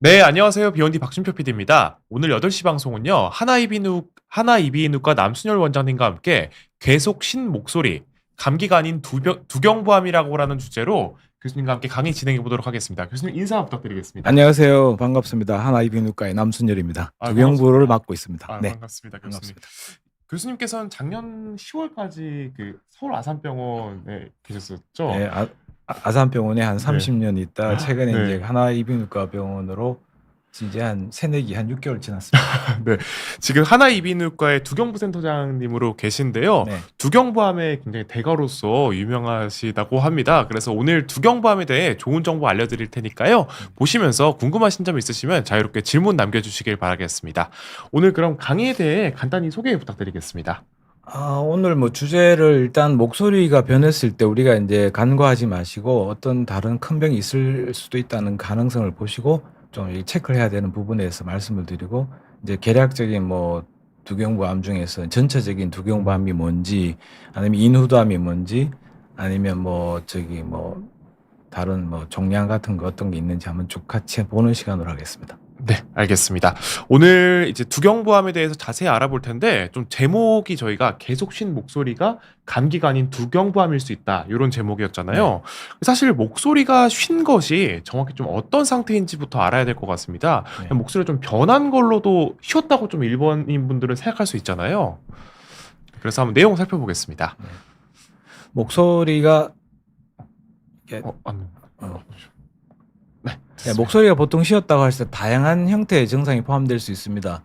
네, 안녕하세요. 비욘디 박준표 PD입니다. 오늘 8시 방송은요, 하나이비인후과 남순열 원장님과 함께 계속 신 목소리, 감기가 아닌 두경부암이라고라는 주제로 교수님과 함께 강의 진행해 보도록 하겠습니다. 교수님 인사 부탁드리겠습니다. 안녕하세요. 반갑습니다. 하나이비인후과의 남순열입니다. 아, 두경부를 반갑습니다. 맡고 있습니다. 네, 반갑습니다, 교수님. 반갑습니다. 교수님께서는 작년 10월까지 그 서울 아산병원에 계셨었죠? 네, 아산병원에 한 네. 30년 있다 최근에 네. 이제 하나이비인후과 병원으로 이제 한 새내기 한 6개월 지났습니다. 네, 지금 하나이비인후과의 두경부 센터장님으로 계신데요. 네. 두경부암의 굉장히 대가로서 유명하시다고 합니다. 그래서 오늘 두경부암에 대해 좋은 정보 알려드릴 테니까요. 보시면서 궁금하신 점 있으시면 자유롭게 질문 남겨주시길 바라겠습니다. 오늘 그럼 강의에 대해 간단히 소개 부탁드리겠습니다. 오늘 뭐 주제를 일단 목소리가 변했을 때 우리가 이제 간과하지 마시고 어떤 다른 큰 병이 있을 수도 있다는 가능성을 보시고 좀 체크를 해야 되는 부분에 대해서 말씀을 드리고 이제 개략적인 뭐 두경부암 중에서 전체적인 두경부암이 뭔지 아니면 인후두암이 뭔지 아니면 뭐 다른 뭐 종양 같은 거 어떤 게 있는지 한번 쭉 같이 보는 시간으로 하겠습니다. 네, 알겠습니다. 오늘 이제 두경부암에 대해서 자세히 알아볼 텐데 좀 제목이 저희가 계속 쉰 목소리가 감기가 아닌 두경부암일 수 있다 이런 제목이었잖아요. 사실 목소리가 쉰 것이 정확히 좀 어떤 상태인지부터 알아야 될 것 같습니다. 네. 목소리가 좀 변한 걸로도 쉬었다고 좀 일본인 분들은 생각할 수 있잖아요. 그래서 한번 내용 살펴보겠습니다. 목소리가 이게 어. 네, 목소리가 보통 쉬었다고 할 때 다양한 형태의 증상이 포함될 수 있습니다.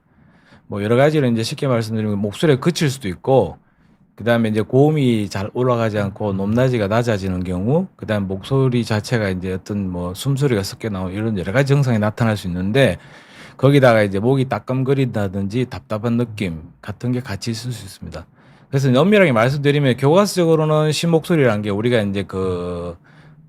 뭐 여러 가지로 이제 쉽게 말씀드리면 목소리가 그칠 수도 있고, 그 다음에 이제 고음이 잘 올라가지 않고 높낮이가 낮아지는 경우, 그 다음 목소리 자체가 이제 어떤 뭐 숨소리가 섞여 나오는 이런 여러 가지 증상이 나타날 수 있는데, 거기다가 이제 목이 따끔거린다든지 답답한 느낌 같은 게 같이 있을 수 있습니다. 그래서 엄밀하게 말씀드리면 교과서적으로는 신목소리라는 게 우리가 이제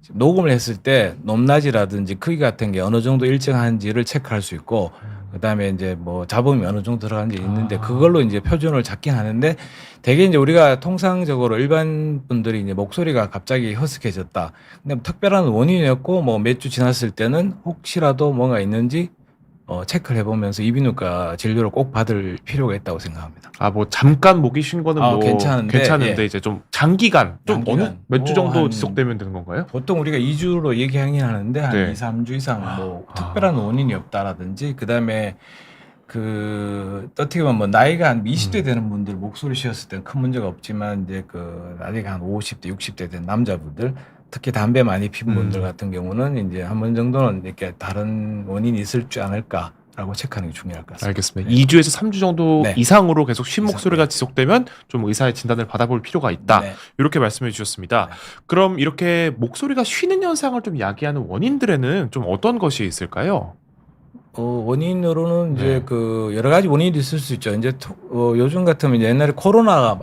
녹음을 했을 때 높낮이라든지 크기 같은 게 어느 정도 일정한지를 체크할 수 있고, 그다음에 이제 뭐 잡음이 어느 정도 들어간지 있는데 그걸로 이제 표준을 잡긴 하는데, 대개 이제 우리가 통상적으로 일반 분들이 이제 목소리가 갑자기 허스케졌다. 근데 뭐 특별한 원인이었고 뭐 몇 주 지났을 때는 혹시라도 뭔가 있는지 체크를 해보면서 이비인후과 진료를 꼭 받을 필요가 있다고 생각합니다. 뭐 잠깐 목이 쉰 거는 뭐 괜찮은데 예. 이제 좀 장기간 좀 장기간, 몇 주 뭐 정도 한 지속되면 되는 건가요? 보통 우리가 2주로 얘기하긴 하는데 한 네. 2, 3주 이상 뭐 특별한 원인이 없다라든지, 그다음에 어떻게 보면 뭐 나이가 한 20대 되는 분들 목소리 쉬었을 때는 큰 문제가 없지만, 이제 나이가 한 50대, 60대 된 남자분들, 특히 담배 많이 피운 분들 같은 경우는 이제 한 번 정도는 이렇게 다른 원인이 있을 줄 않을까라고 체크하는 게 중요할 것 같습니다. 알겠습니다. 네. 2주에서 3주 정도 네. 이상으로 계속 쉰 이상, 목소리가 네. 지속되면 좀 의사의 진단을 받아볼 필요가 있다. 네. 이렇게 말씀해 주셨습니다. 네. 그럼 이렇게 목소리가 쉬는 현상을 좀 야기하는 원인들에는 좀 어떤 것이 있을까요? 원인으로는 이제 네. 여러 가지 원인이 있을 수 있죠. 이제 요즘 같으면 이제 옛날에 코로나가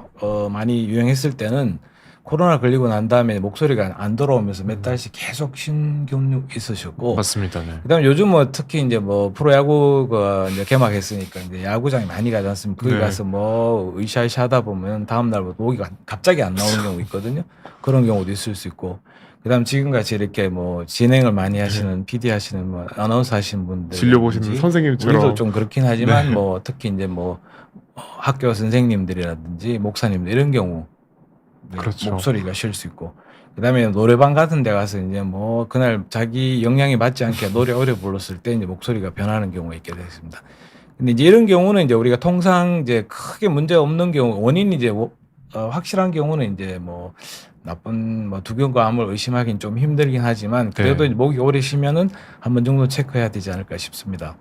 많이 유행했을 때는 코로나 걸리고 난 다음에 목소리가 안 돌아오면서 몇 달씩 계속 쉰 경우 있으셨고, 맞습니다. 네. 그다음에 요즘 뭐 특히 이제 뭐 프로야구가 이제 개막했으니까 이제 야구장이 많이 가지 않습니까? 거기 네. 가서 뭐 으쌰으쌰 하다 보면 다음 날부터 목이 갑자기 안 나오는 경우 있거든요. 그런 경우도 있을 수 있고, 그다음 지금같이 이렇게 뭐 진행을 많이 하시는 PD 하시는 뭐 아나운서 하시는 분들, 진료 보시는 선생님처럼 우리도 좀 그렇긴 하지만 네. 뭐 특히 이제 뭐 학교 선생님들이라든지 목사님들 이런 경우 그렇죠. 목소리가 쉴 수 있고, 그다음에 노래방 같은 데 가서 이제 뭐 그날 자기 역량이 맞지 않게 노래 오래 불렀을 때 이제 목소리가 변하는 경우가 있게 되겠습니다. 근데 이제 이런 경우는 이제 우리가 통상 이제 크게 문제 없는 경우, 원인이 이제 확실한 경우는 이제 뭐 나쁜 뭐 두경부암을 의심하기는 좀 힘들긴 하지만, 그래도 네. 이제 목이 오래 쉬면은 한 번 정도 체크해야 되지 않을까 싶습니다.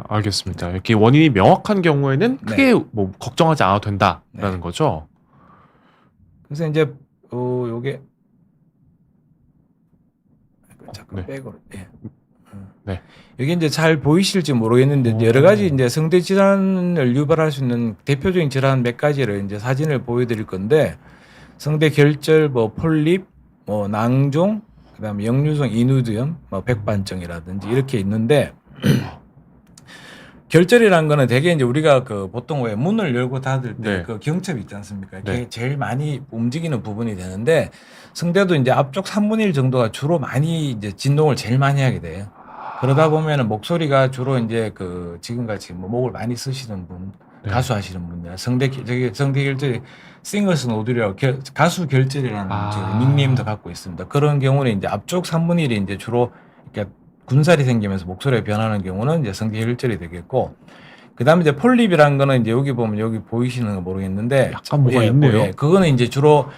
알겠습니다. 이렇게 원인이 명확한 경우에는 크게 뭐 걱정하지 않아도 된다라는 거죠. 그래서 이제 요게 잠깐 백으로 네. 이게 이제 잘 보이실지 모르겠는데 이제 여러 가지 이제 성대 질환을 유발할 수 있는 대표적인 질환 몇 가지를 이제 사진을 보여드릴 건데, 성대 결절, 뭐 폴립, 뭐 낭종, 그다음에 역류성 인후두염, 뭐 백반증이라든지 이렇게 있는데, 결절이라는 거는 대개 이제 우리가 보통 왜 문을 열고 닫을 때 네. 경첩 있지 않습니까? 네. 그게 제일 많이 움직이는 부분이 되는데, 성대도 이제 앞쪽 3분의 1 정도가 주로 많이 이제 진동을 제일 많이 하게 돼요. 그러다 보면은 목소리가 주로 이제 그 지금같이 뭐 목을 많이 쓰시는 분, 네. 가수 하시는 분들, 성대 결절, 싱어송라이터라고 가수 결절이라는 닉네임도 갖고 있습니다. 그런 경우는 이제 앞쪽 3분의 1이 이제 주로 이렇게 군살이 생기면서 목소리가 변하는 경우는 이제 성대 결절이 되겠고, 그다음에 이제 폴립이라는 거는 이제 여기 보면 여기 보이시는 거 모르겠는데 약간 뭐가 있네요. 그거는 이제 주로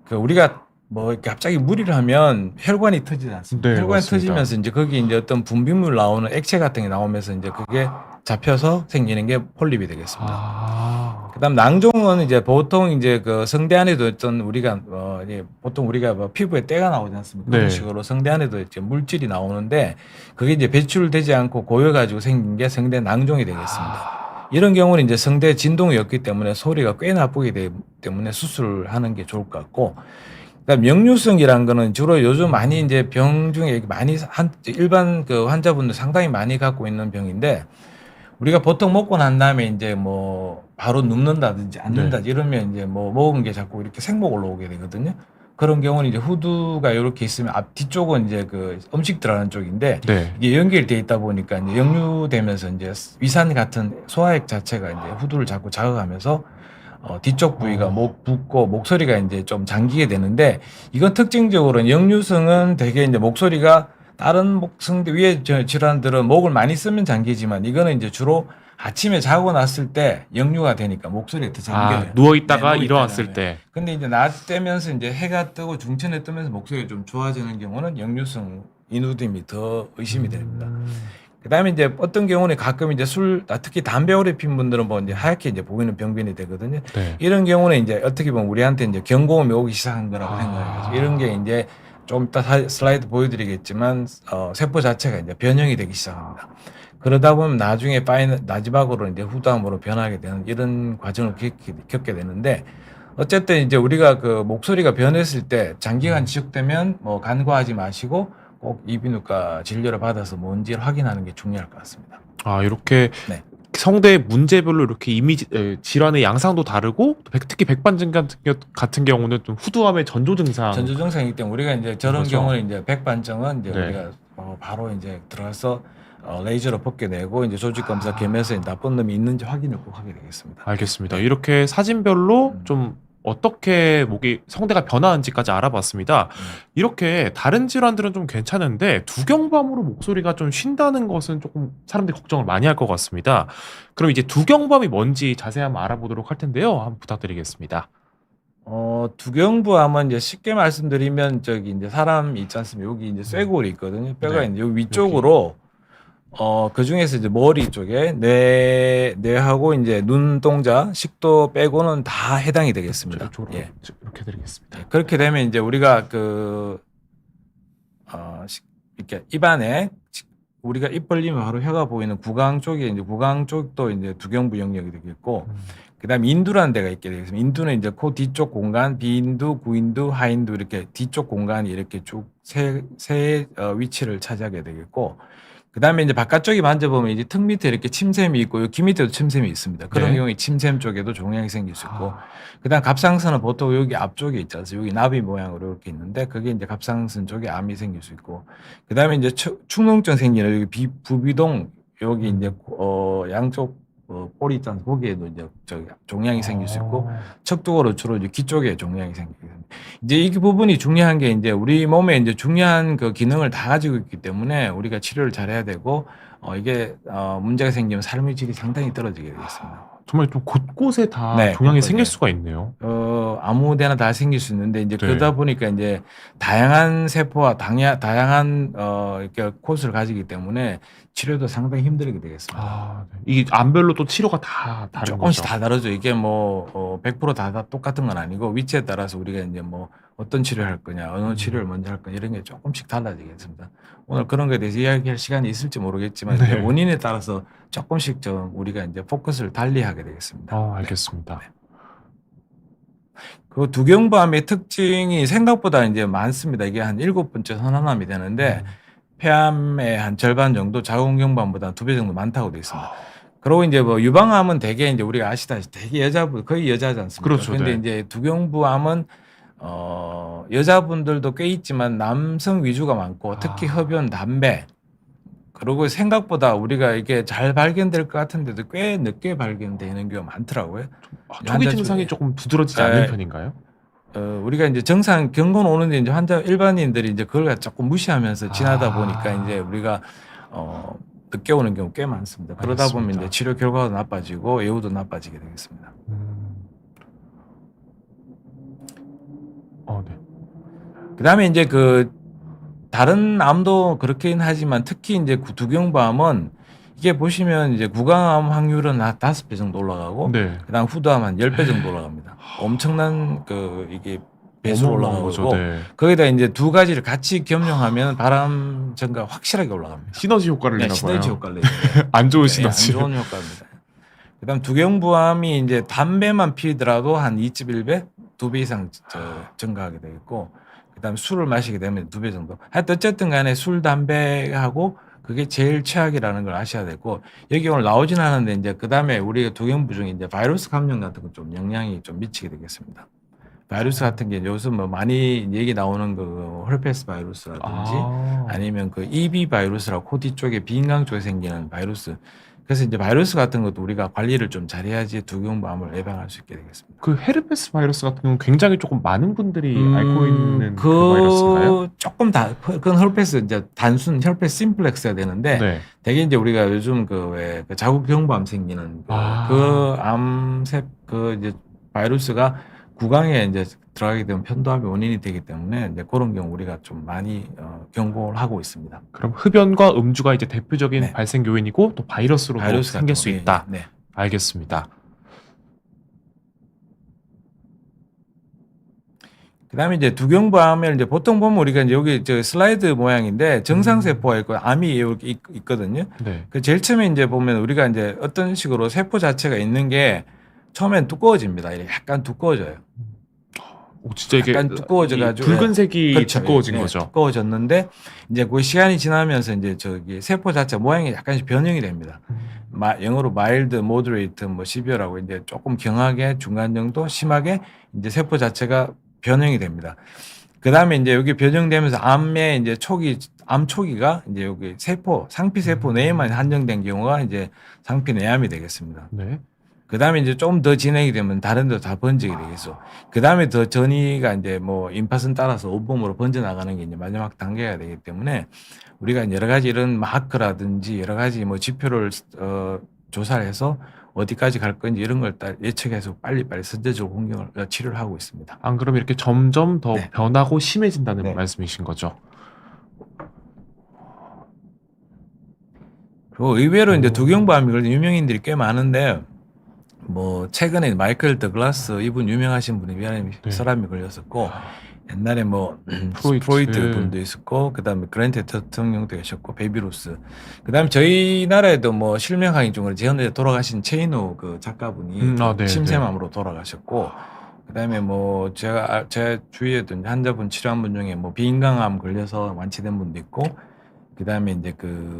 그 우리가 뭐 이렇게 갑자기 무리를 하면 혈관이 터지지 않습니까? 네, 혈관이 맞습니다. 터지면서 이제 거기 이제 어떤 분비물 나오는 액체 같은 게 나오면서 이제 그게 잡혀서 생기는 게 폴립이 되겠습니다. 그다음 낭종은 이제 보통 이제 그 성대 안에도 어떤 우리가 이제 보통 우리가 뭐 피부에 때가 나오지 않습니까? 네. 그런 식으로 성대 안에도 이제 물질이 나오는데 그게 이제 배출되지 않고 고여가지고 생긴 게 성대 낭종이 되겠습니다. 이런 경우는 이제 성대 진동이 없기 때문에 소리가 꽤 나쁘게 되기 때문에 수술을 하는 게 좋을 것 같고, 그다음 역류성이라는 거는 주로 요즘 많이 이제 병 중에 많이 일반 그 환자분들 상당히 많이 갖고 있는 병인데, 우리가 보통 먹고 난 다음에 이제 뭐 바로 눕는다든지 앉는다든지 이러면 이제 뭐 먹은 게 자꾸 이렇게 생목 올라오게 되거든요. 그런 경우는 이제 후두가 이렇게 있으면 앞 뒤쪽은 이제 그 음식 들어가는 쪽인데 네. 이게 연결돼 있다 보니까 이제 역류되면서 이제 위산 같은 소화액 자체가 이제 후두를 자꾸 자극하면서 뒤쪽 부위가 목 붓고 목소리가 이제 좀 잠기게 되는데, 이건 특징적으로 역류성은 되게 이제 목소리가 다른 목성대 위에 질환들은 목을 많이 쓰면 잠기지만 이거는 이제 주로 아침에 자고 났을 때 역류가 되니까 목소리가 더 잠겨요. 누워 있다가 네, 일어났을 네. 때. 근데 이제 낮 되면서 이제 해가 뜨고 중천에 뜨면서 목소리가 좀 좋아지는 경우는 역류성 인후됨이 더 의심이 됩니다. 그다음에 이제 어떤 경우는 가끔 이제 특히 담배 오래 핀 분들은 뭐 이제 하얗게 이제 보이는 병변이 되거든요. 네. 이런 경우는 이제 어떻게 보면 우리한테 이제 경고음이 오기 시작한 거라고 생각해요. 이런 게 이제 좀 이따 슬라이드 보여드리겠지만 세포 자체가 이제 변형이 되기 시작합니다. 그러다 보면 나중에 마지막으로 이제 후두암으로 변하게 되는 이런 과정을 겪게 되는데, 어쨌든 이제 우리가 그 목소리가 변했을 때 장기간 지속되면 뭐 간과하지 마시고 꼭 이비인후과 진료를 받아서 뭔지를 확인하는 게 중요할 것 같습니다. 이렇게 네. 성대 문제별로 이렇게 질환의 양상도 다르고 특히 백반증 같은 경우는 좀 후두암의 전조 증상이기 때문에 우리가 이제 저런 그렇죠. 경우는 이제 백반증은 이제 네. 우리가 바로 이제 들어가서 레이저로 벗겨내고 이제 조직 검사 겸해서 나쁜 놈이 있는지 확인을 꼭 하게 되겠습니다. 알겠습니다. 이렇게 사진별로 좀 어떻게 목이 성대가 변화하는지까지 알아봤습니다. 이렇게 다른 질환들은 좀 괜찮은데 두경부암으로 목소리가 좀 쉰다는 것은 조금 사람들이 걱정을 많이 할 것 같습니다. 그럼 이제 두경부암이 뭔지 자세히 한번 알아보도록 할 텐데요. 한번 부탁드리겠습니다. 두경부암은 이제 쉽게 말씀드리면 저기 이제 사람 있지 않습니까? 여기 이제 쇄골이 있거든요. 뼈가 네. 이제 여기 위쪽으로 그 중에서 이제 머리 쪽에 뇌하고 이제 눈동자, 식도 빼고는 다 해당이 되겠습니다. 이쪽으로 예. 이렇게 드리겠습니다. 그렇게 되면 이제 우리가 이렇게 입안에 우리가 입 벌리면 바로 혀가 보이는 구강 쪽에 이제 구강 쪽도 이제 두경부 영역이 되겠고, 그다음에 인두라는 데가 있게 되겠습니다. 인두는 이제 코 뒤쪽 공간, 비인두, 구인두, 하인두 이렇게 뒤쪽 공간이 이렇게 쭉 세 위치를 차지하게 되겠고, 그다음에 이제 바깥쪽에 만져보면 이제 턱 밑에 이렇게 침샘이 있고 여기 밑에도 침샘이 있습니다. 그런 네. 경우에 침샘 쪽에도 종양이 생길 수 있고, 그다음 갑상선은 보통 여기 앞쪽에 있지 않습니까? 여기 나비 모양으로 이렇게 있는데 그게 이제 갑상선 쪽에 암이 생길 수 있고, 그다음에 이제 축농증 생기는 여기 부비동 여기 이제 양쪽 볼이 있지 않습니까? 거기에도 이제 종양이 생길 수 있고, 척도로 주로 이제 귀 쪽에 종양이 생기게 됩니다. 이제 이 부분이 중요한 게 이제 우리 몸에 이제 중요한 그 기능을 다 가지고 있기 때문에 우리가 치료를 잘해야 되고, 이게 문제가 생기면 삶의 질이 상당히 떨어지게 되겠습니다. 정말 좀 곳곳에 다 네, 종양이 곳곳에. 생길 수가 있네요. 아무데나 다 생길 수 있는데 이제 네. 그러다 보니까 이제 다양한 세포와 다양한 이렇게 코스를 가지기 때문에 치료도 상당히 힘들게 되겠습니다. 이 암별로 또 치료가 다 다른 조금씩 거죠. 다 다르죠. 이게 뭐 100%다 똑같은 건 아니고 위치에 따라서 우리가 이제 뭐 어떤 치료를 할 거냐, 어느 치료를 먼저 할 거냐 이런 게 조금씩 달라지겠습니다. 오늘 그런 거에 대해서 이야기할 시간이 있을지 모르겠지만 네. 이제 원인에 따라서 조금씩 좀 우리가 이제 포커스를 달리하게 되겠습니다. 알겠습니다. 그 두경부암의 특징이 생각보다 이제 많습니다. 이게 한 7번째 선안암이 되는데 폐암의 한 절반 정도 자궁경부암보다 2배 정도 많다고 되어 있습니다. 그리고 이제 뭐 유방암은 대개 이제 우리가 아시다시피 되게 여자분 거의 여자지 않습니까? 그렇죠. 근데 네. 이제 두경부암은 여자분들도 꽤 있지만 남성 위주가 많고 특히 흡연, 담배 그리고 생각보다 우리가 이게 잘 발견될 것 같은데도 꽤 늦게 발견되는 경우가 많더라고요. 초기 환자 증상이 중에. 조금 부드러지지 에, 않는 편인가요? 우리가 이제 정상 경고는 오는데 이제 환자 일반인들이 이제 그걸 조금 무시하면서 지나다 아. 보니까 이제 우리가 늦게 오는 경우 꽤 많습니다. 그러다 보면 알겠습니다. 이제 치료 결과도 나빠지고 예후도 나빠지게 되겠습니다. 네. 그다음에 이제 그 다른 암도 그렇긴 하지만 특히 이제 두경부암은 이게 보시면 이제 구강암 확률은 한 5배 정도 올라가고 네. 그다음 후두암 한 10배 정도 올라갑니다. 엄청난 그 이게 배수로 어마어마한 올라가고 거죠. 네. 거기다 이제 두 가지를 같이 겸용하면 바람 전가 확실하게 올라갑니다. 시너지 효과를 네, 내나 봐요. 시너지 효과를 내요. 안 좋은 네, 안 시너지. 좋은 효과입니다. 그다음 두경부암이 이제 담배만 피더라도 한 2.1배, 2배 이상 증가하게 되겠고, 그다음 술을 마시게 되면 2배 정도. 하여튼 어쨌든 간에 술, 담배하고 그게 제일 최악이라는 걸 아셔야 되고, 여기 오늘 나오진 않았는데 이제 그다음에 우리가 두경부 중에 이제 바이러스 감염 같은 거 좀 영향이 좀 미치게 되겠습니다. 바이러스 같은 게 요즘 뭐 많이 얘기 나오는 그 헐페스 바이러스라든지 아니면 그 EB 바이러스라고 코디 쪽에 비인강 쪽에 생기는 바이러스. 그래서 이제 바이러스 같은 것도 우리가 관리를 좀 잘해야지 두경부암을 예방할 수 있게 되겠습니다. 그 헤르페스 바이러스 같은 경우는 굉장히 조금 많은 분들이 앓고 있는 그 바이러스인가요? 조금 그건 헐페스 이제 단순 혈페스 심플렉스가 되는데 네. 되게 이제 우리가 요즘 왜 그 자국경부암 생기는 그 암세 그 이제 바이러스가 구강에 이제 들어가게 되면 편도암의 원인이 되기 때문에 이제 그런 경우 우리가 좀 많이 경고를 하고 있습니다. 그럼 흡연과 음주가 이제 대표적인 네. 발생 요인이고 또 바이러스로도 생길 수 있다. 네. 알겠습니다. 그다음에 이제 두경부암을 이제 보통 보면 우리가 이제 여기 저 슬라이드 모양인데 정상세포가 있고 암이 이렇게 있거든요. 네. 그 제일 처음에 이제 보면 우리가 이제 어떤 식으로 세포 자체가 있는 게 처음엔 두꺼워집니다. 이렇게 약간 두꺼워져요. 진짜 이게 약간 두꺼워져가지고 붉은색이 그렇죠. 두꺼워진 네, 거죠. 두꺼워졌는데 이제 그 시간이 지나면서 이제 저기 세포 자체 모양이 약간씩 변형이 됩니다. 영어로 마일드, 모더레이트, 뭐 시비어라고 이제 조금 경하게 중간 정도, 심하게 이제 세포 자체가 변형이 됩니다. 그 다음에 이제 여기 변형되면서 암의 이제 암 초기가 이제 여기 상피 세포 내에만 한정된 경우가 이제 상피 내암이 되겠습니다. 네. 그 다음에 이제 좀 더 진행이 되면 다른 데로 다 번지게 되겠어. 그 다음에 더 전이가 이제 뭐 임파선 따라서 온몸으로 번져나가는 게 이제 마지막 단계가 되기 때문에 우리가 여러 가지 이런 마크라든지 여러 가지 뭐 지표를 조사를 해서 어디까지 갈 건지 이런 걸 예측해서 빨리빨리 선제적으로 공격을 치료를 하고 있습니다. 안 그러면 이렇게 점점 더 네. 변하고 심해진다는 네. 말씀이신 거죠. 그리고 의외로 이제 두경부암이 걸린 유명인들이 꽤 많은데 뭐 최근에 마이클 더글라스 이분 유명하신 분이 사람이 걸렸었고 옛날에 뭐 프로이트 분도 있었고 그다음에 그랜트 대통령도 계셨고 베이비루스 그다음에 저희 나라에도 뭐 실명항이 중으로 재현에 돌아가신 체이노 그 작가분이 침샘암으로 돌아가셨고 그다음에 뭐 제 주위에도 환자분 치료한 분 중에 뭐 비인강암 걸려서 완치된 분도 있고 그다음에 이제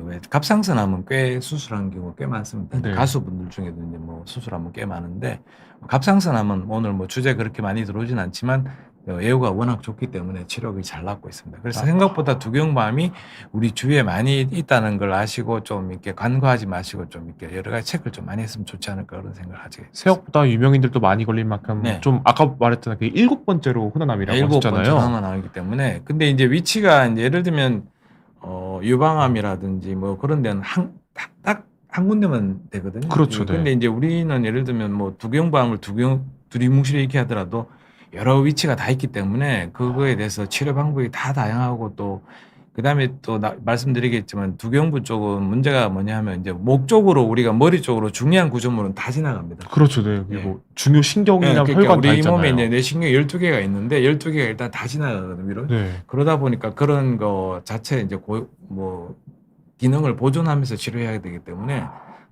왜 갑상선암은 꽤 수술한 경우 꽤 많습니다. 네. 가수분들 중에도 이제 뭐 수술하면 꽤 많은데 갑상선암은 오늘 뭐 주제 그렇게 많이 들어오진 않지만 예후가 워낙 좋기 때문에 치료가 잘 나고 있습니다. 그래서 생각보다 두경부암이 우리 주위에 많이 있다는 걸 아시고 좀 이렇게 간과하지 마시고 좀 이렇게 여러 가지 체크를 좀 많이 했으면 좋지 않을까 그런 생각을 하죠. 생각보다 유명인들도 많이 걸린 만큼 네. 좀 아까 말했던 그 7번째로 흔한 암이라고 하셨잖아요. 7번째 암이 나오기 때문에 근데 이제 위치가 이제 예를 들면 유방암이라든지 뭐 그런 데는 딱 한 군데만 되거든요. 그렇죠. 근데 이제 우리는 예를 들면 뭐 두경부암을 두리뭉실에 이렇게 하더라도 여러 위치가 다 있기 때문에 그거에 대해서 치료 방법이 다 다양하고 또 그다음에 또 말씀드리겠지만 두경부 쪽은 문제가 뭐냐 하면 이제 목 쪽으로 우리가 머리 쪽으로 중요한 구조물은 다 지나갑니다. 그렇죠. 네. 그리고 중요 신경이나 그러니까 혈관 다 우리 있잖아요. 몸에 이제 뇌신경 12개가 있는데 12개가 일단 다 지나가거든요. 위로. 네. 그러다 보니까 그런 거 자체 이제 뭐 기능을 보존하면서 치료해야 되기 때문에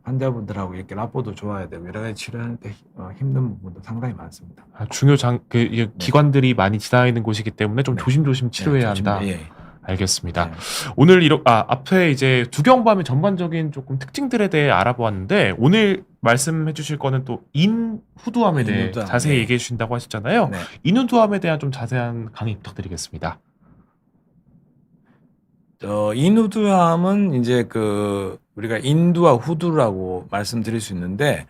환자분들하고 이렇게 라포도 좋아야 되고 여러 가지 치료할 때 힘든 부분도 상당히 많습니다. 중요 기관들이 많이 지나 있는 곳이기 때문에 좀 조심조심 치료해야 한다. 알겠습니다. 오늘 앞에 이제 두경부암의 전반적인 조금 특징들에 대해 알아보았는데 오늘 말씀해 주실 거는 또 인후두암에 대해 자세히 얘기해 주신다고 하셨잖아요. 네. 인후두암에 대한 좀 자세한 강의 부탁드리겠습니다. 인후두암은 이제 그 우리가 인두와 후두라고 말씀드릴 수 있는데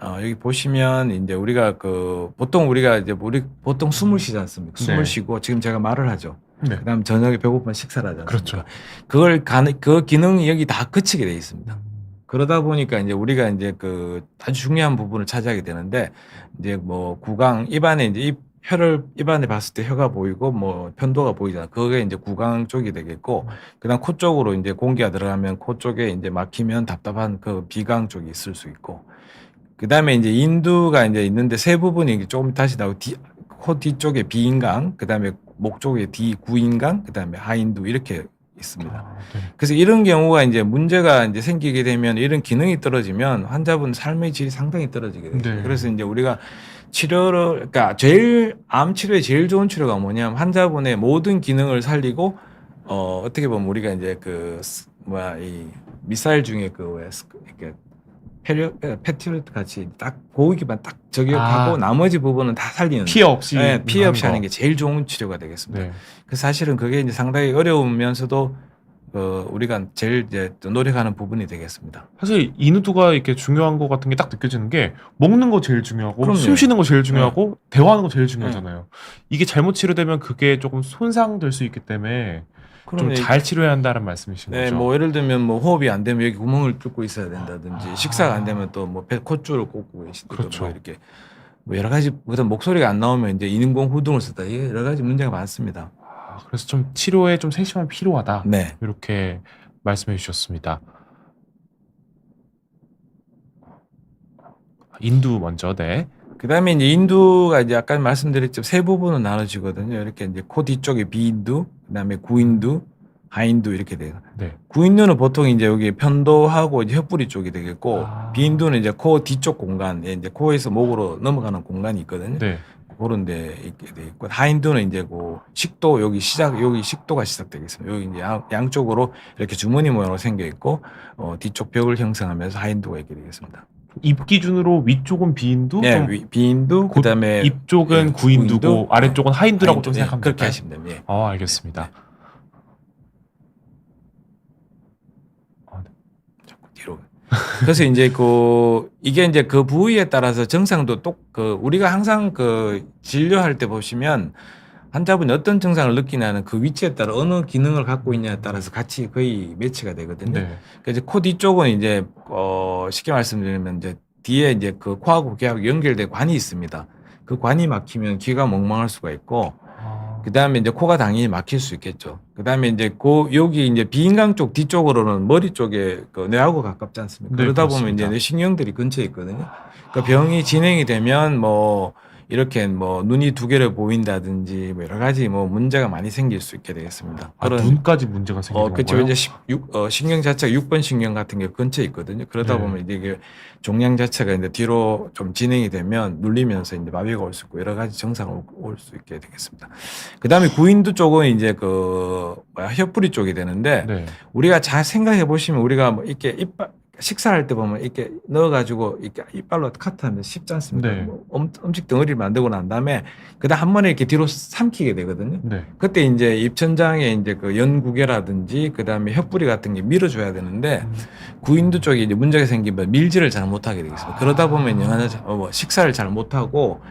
여기 보시면 이제 우리가 그 보통 우리가 이제 우리 보통 숨을 쉬지 않습니까? 네. 숨을 쉬고 지금 제가 말을 하죠. 네. 그다음 저녁에 배고프면 식사를 하지 않습니까? 그렇죠. 그 기능이 여기 다 그치게 돼 있습니다. 그러다 보니까 이제 우리가 이제 그 아주 중요한 부분을 차지하게 되는데 이제 뭐 구강 입안에 이제 혀를 입안에 봤을 때 혀가 보이고 뭐 편도가 보이잖아. 그게 이제 구강 쪽이 되겠고 그다음 코 쪽으로 이제 공기가 들어가면 코 쪽에 이제 막히면 답답한 그 비강 쪽이 있을 수 있고 그다음에 이제 인두가 이제 있는데 세 부분이 조금 다시 나오고 코 뒤쪽에 비인강, 그다음에 목 쪽에 구인강, 그다음에 하인두 이렇게 있습니다. 네. 그래서 이런 경우가 이제 문제가 이제 생기게 되면 이런 기능이 떨어지면 환자분 삶의 질이 상당히 떨어지게 돼요. 네. 그래서 이제 우리가 그러니까 암 치료의 제일 좋은 치료가 뭐냐면 환자분의 모든 기능을 살리고 어떻게 보면 우리가 이제 이 미사일 중에 이렇게 패트리어트 같이 딱 고기만 딱 저격하고 나머지 부분은 다 살리는 피해 없이 네, 피해 없이 하는 하는 게 제일 좋은 치료가 되겠습니다. 네. 그래서 사실은 그게 이제 상당히 어려우면서도 우리가 제일 이제 노력하는 부분이 되겠습니다. 사실 인후두가 이렇게 중요한 거 같은 게 딱 느껴지는 게 먹는 거 제일 중요하고 그럼요. 숨 쉬는 거 제일 중요하고 대화하는 거 제일 중요하잖아요. 이게 잘못 치료되면 그게 조금 손상될 수 있기 때문에 좀 잘 치료해야 한다는 말씀이신 네, 거죠. 뭐 예를 들면 뭐 호흡이 안 되면 여기 구멍을 뚫고 있어야 된다든지 식사가 안 되면 또 뭐 콧줄을 꽂고 계시고 그렇죠. 뭐 이렇게 뭐 여러 가지 그다음 목소리가 안 나오면 이제 인공 후등을 쓰다 여러 가지 문제가 많습니다. 그래서 좀 치료에 좀 세심함이 필요하다. 네. 이렇게 말씀해 주셨습니다. 인두 먼저. 네. 그다음에 이제 인두가 이제 아까 말씀드렸죠. 세 부분은 나눠지거든요. 이렇게 이제 코 뒤쪽에 비인두, 그다음에 구인두, 하인두 이렇게 돼요. 네. 구인두는 보통 이제 여기 편도하고 이제 혀뿌리 쪽이 되겠고 비인두는 이제 코 뒤쪽 공간, 이제 코에서 목으로 넘어가는 공간이 있거든요. 네. 그런 데 있게 돼 있고 하인두는 이제 그 식도 여기 식도가 시작되겠습니다. 여기 이제 양쪽으로 이렇게 주머니 모양으로 생겨 있고 뒤쪽 벽을 형성하면서 하인두가 있게 되겠습니다. 입 기준으로 위쪽은 비인두, 네, 좀 비인두, 그다음에 입 쪽은 구인두고 아래쪽은 하인두라고 좀 생각하면 그렇게 될까요? 하시면 됩니다. 알겠습니다. 자꾸 뒤로. 그래서 이제 이게 이제 그 부위에 따라서 증상도 우리가 항상 진료할 때 보시면 환자분이 어떤 증상을 느끼냐는 그 위치에 따라 어느 기능을 갖고 있냐에 따라서 같이 거의 매치가 되거든요. 네. 그래서 코 뒤쪽은 이제 쉽게 말씀드리면 이제 뒤에 이제 그 코하고 귀하고 연결된 관이 있습니다. 그 관이 막히면 귀가 멍멍할 수가 있고 그다음에 이제 코가 당연히 막힐 수 있겠죠. 그다음에 이제 여기 이제 비인강 쪽 뒤쪽으로는 머리 쪽에 뇌하고 가깝지 않습니까? 네, 그러다 그렇습니다. 보면 이제 뇌신경들이 근처에 있거든요. 그러니까 병이 진행이 되면 뭐 이렇게 뭐 눈이 두 개를 보인다든지 뭐 여러 가지 뭐 문제가 많이 생길 수 있게 되겠습니다. 눈까지 문제가 생기는 그렇죠. 건가요? 이제 신경 자체가 6번 신경 같은 게 근처에 있거든요. 그러다 네. 보면 이제 종양 자체가 이제 뒤로 좀 진행이 되면 눌리면서 이제 마비가 올 수 있고 여러 가지 증상이 올 수 있게 되겠습니다. 그다음에 구인두 쪽은 이제 혀뿌리 쪽이 되는데 네. 우리가 잘 생각해 보시면 우리가 뭐 이렇게 식사할 때 보면 이렇게 넣어가지고 이렇게 이빨로 카트하면 쉽지 않습니까? 네. 뭐 음식 덩어리를 만들고 난 다음에 그다음 한 번에 이렇게 뒤로 삼키게 되거든요. 네. 그때 이제 입천장에 이제 연구개라든지 그다음에 혀뿌리 같은 게 밀어줘야 되는데 구인두 쪽에 이제 문제가 생기면 밀질을 잘 못하게 되겠습니다. 그러다 보면 식사를 잘 못하고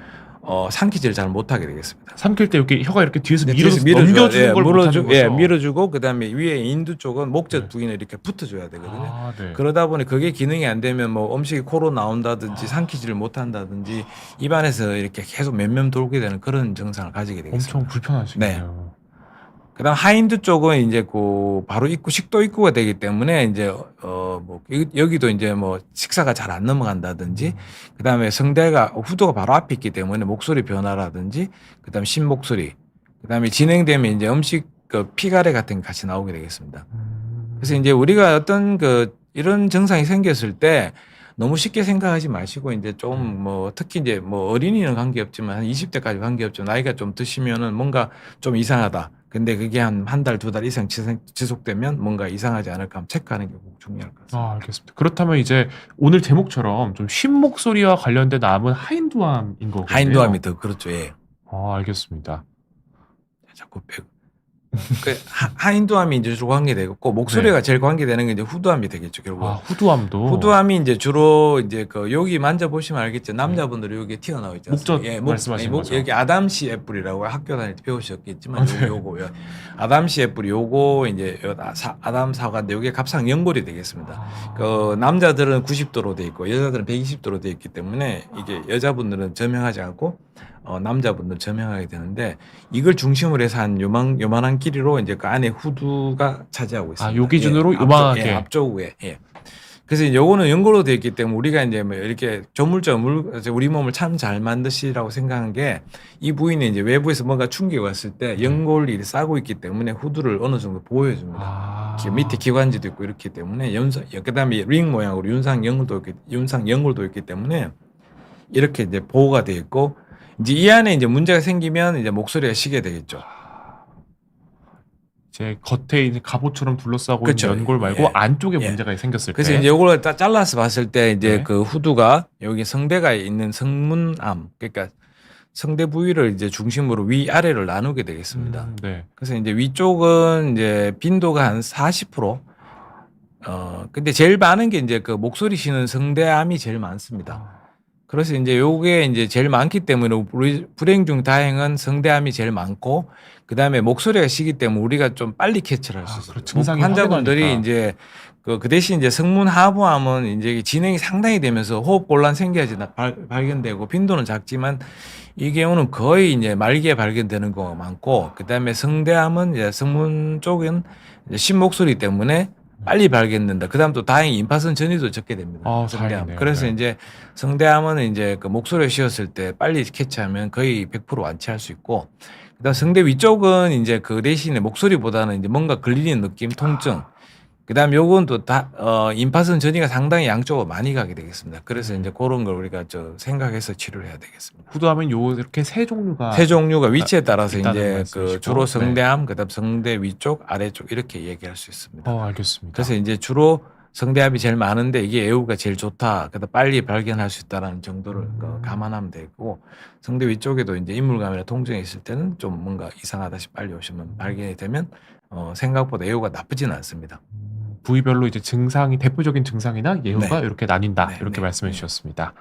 삼키지를 잘 못하게 되겠습니다. 삼킬 때 이렇게 혀가 이렇게 뒤에서 뒤에서 넘겨주는 걸 못하는 거죠. 밀어주고 그다음에 위에 인두 쪽은 목젖 네. 부위는 이렇게 붙어줘야 되거든요. 네. 그러다 보니 그게 기능이 안 되면 뭐 음식이 코로 나온다든지 삼키지를 못한다든지 입안에서 이렇게 계속 맴맴 돌게 되는 그런 증상을 가지게 되겠습니다. 엄청 불편하시겠네요. 그다음 하인두 쪽은 이제 바로 식도 입구가 되기 때문에 이제 여기도 이제 뭐 식사가 잘 안 넘어간다든지 그다음에 후두가 바로 앞에 있기 때문에 목소리 변화라든지 그다음에 신목소리 그다음에 진행되면 이제 음식 피가래 같은 게 같이 나오게 되겠습니다. 그래서 이제 우리가 어떤 이런 증상이 생겼을 때 너무 쉽게 생각하지 마시고 이제 좀 특히 이제 어린이는 관계없지만 한 20대까지 관계없죠. 나이가 좀 드시면은 뭔가 좀 이상하다. 근데 그게 한 달, 두 달 이상 지속되면 뭔가 이상하지 않을까 하면 체크하는 게 꼭 중요할 것 같습니다. 알겠습니다. 그렇다면 이제 오늘 제목처럼 좀 쉰 목소리와 관련된 암은 하인두암인 거군요. 하인두암이 더 그렇죠. 예. 알겠습니다. 자꾸 하인두암이 이제 주로 관계되고 목소리가 제일 관계되는 게 이제 후두암이 되겠죠 결국. 아, 후두암도. 후두암이 이제 주로 이제 그 여기 만져보시면 알겠죠. 남자분들이 여기 튀어나와 있죠. 목젖 말씀하시는 거죠. 여기 아담시 애플이라고 학교 다닐 때 배우셨겠지만 요거 아담시 애플이 요거 이제 아담 사과인데 요게 갑상 연골이 되겠습니다. 그 남자들은 90도로 돼 있고 여자들은 120도로 돼 있기 때문에 이게 여자분들은 점형하지 않고 남자분들 점형하게 되는데 이걸 중심으로 해서 한 요만한 길이로 이제 그 안에 후두가 차지하고 있습니다. 아, 요 기준으로 예, 요만하게. 앞쪽에. 예. 그래서 이제 요거는 연골로 되어 있기 때문에 우리가 이제 뭐 이렇게 조물조물 우리 몸을 참 잘 만드시라고 생각한 게 이 부위는 이제 외부에서 뭔가 충격이 왔을 때 연골이 싸고 있기 때문에 후두를 어느 정도 보호해 줍니다. 아. 밑에 기관지도 있고 이렇기 때문에 그다음에 링 모양으로 윤상 연골도 있기 때문에 이렇게 이제 보호가 되어 있고 이제 이 안에 이제 문제가 생기면 이제 목소리가 쉬게 되겠죠. 이제 겉에 이제 갑옷처럼 둘러싸고 그쵸. 있는 연골 말고 예. 안쪽에 예. 문제가 생겼을 그래서 때. 이제 이걸 딱 잘라서 봤을 때 이제 네. 그 후두가 여기 성대가 있는 성문암, 그러니까 성대 부위를 이제 중심으로 위 아래를 나누게 되겠습니다. 네. 그래서 이제 위쪽은 이제 빈도가 한 40%. 근데 제일 많은 게 이제 그 목소리 쉬는 성대암이 제일 많습니다. 그래서 이제 요게 이제 제일 많기 때문에 우리 불행 중 다행은 성대암이 제일 많고 그다음에 목소리가 쉬기 때문에 우리가 좀 빨리 캐치를 할 수 있어요. 그렇죠. 증상이 환자분들이 확연하니까. 이제 그 대신 이제 성문 하부암은 이제 진행이 상당히 되면서 호흡 곤란 생겨야지 발견되고 빈도는 작지만 이 경우는 거의 이제 말기에 발견되는 경우가 많고 그다음에 성대암은 이제 성문 쪽은 이제 신목소리 때문에 빨리 발견된다. 그다음 또 다행히 임파선 전이도 적게 됩니다. 아, 성대암. 다행이네요. 그래서 네. 이제 성대암은 이제 그 목소리를 쉬었을 때 빨리 캐치하면 거의 100% 완치할 수 있고, 그다음 성대 위쪽은 이제 그 대신에 목소리보다는 이제 뭔가 걸리는 느낌, 통증. 그다음 요건 또 임파선 전이가 상당히 양쪽으로 많이 가게 되겠습니다. 그래서 이제 그런 걸 우리가 생각해서 치료를 해야 되겠습니다. 후두암은 요 이렇게 세 종류가 세 종류가 위치에 따라서 있다는 이제 말씀이시고. 그 주로 네. 성대암, 그다음 성대 위쪽, 아래쪽 이렇게 얘기할 수 있습니다. 알겠습니다. 그래서 이제 주로 성대암이 제일 많은데 이게 애우가 제일 좋다. 그다음 빨리 발견할 수 있다라는 정도를 감안하면 되고 성대 위쪽에도 이제 인물감이나 통증이 있을 때는 좀 뭔가 이상하다시 빨리 오시면 발견이 되면 생각보다 애우가 나쁘지는 않습니다. 부위별로 이제 증상이 대표적인 증상이나 예후가 네. 이렇게 나뉜다. 네, 이렇게 네, 말씀해 네. 주셨습니다.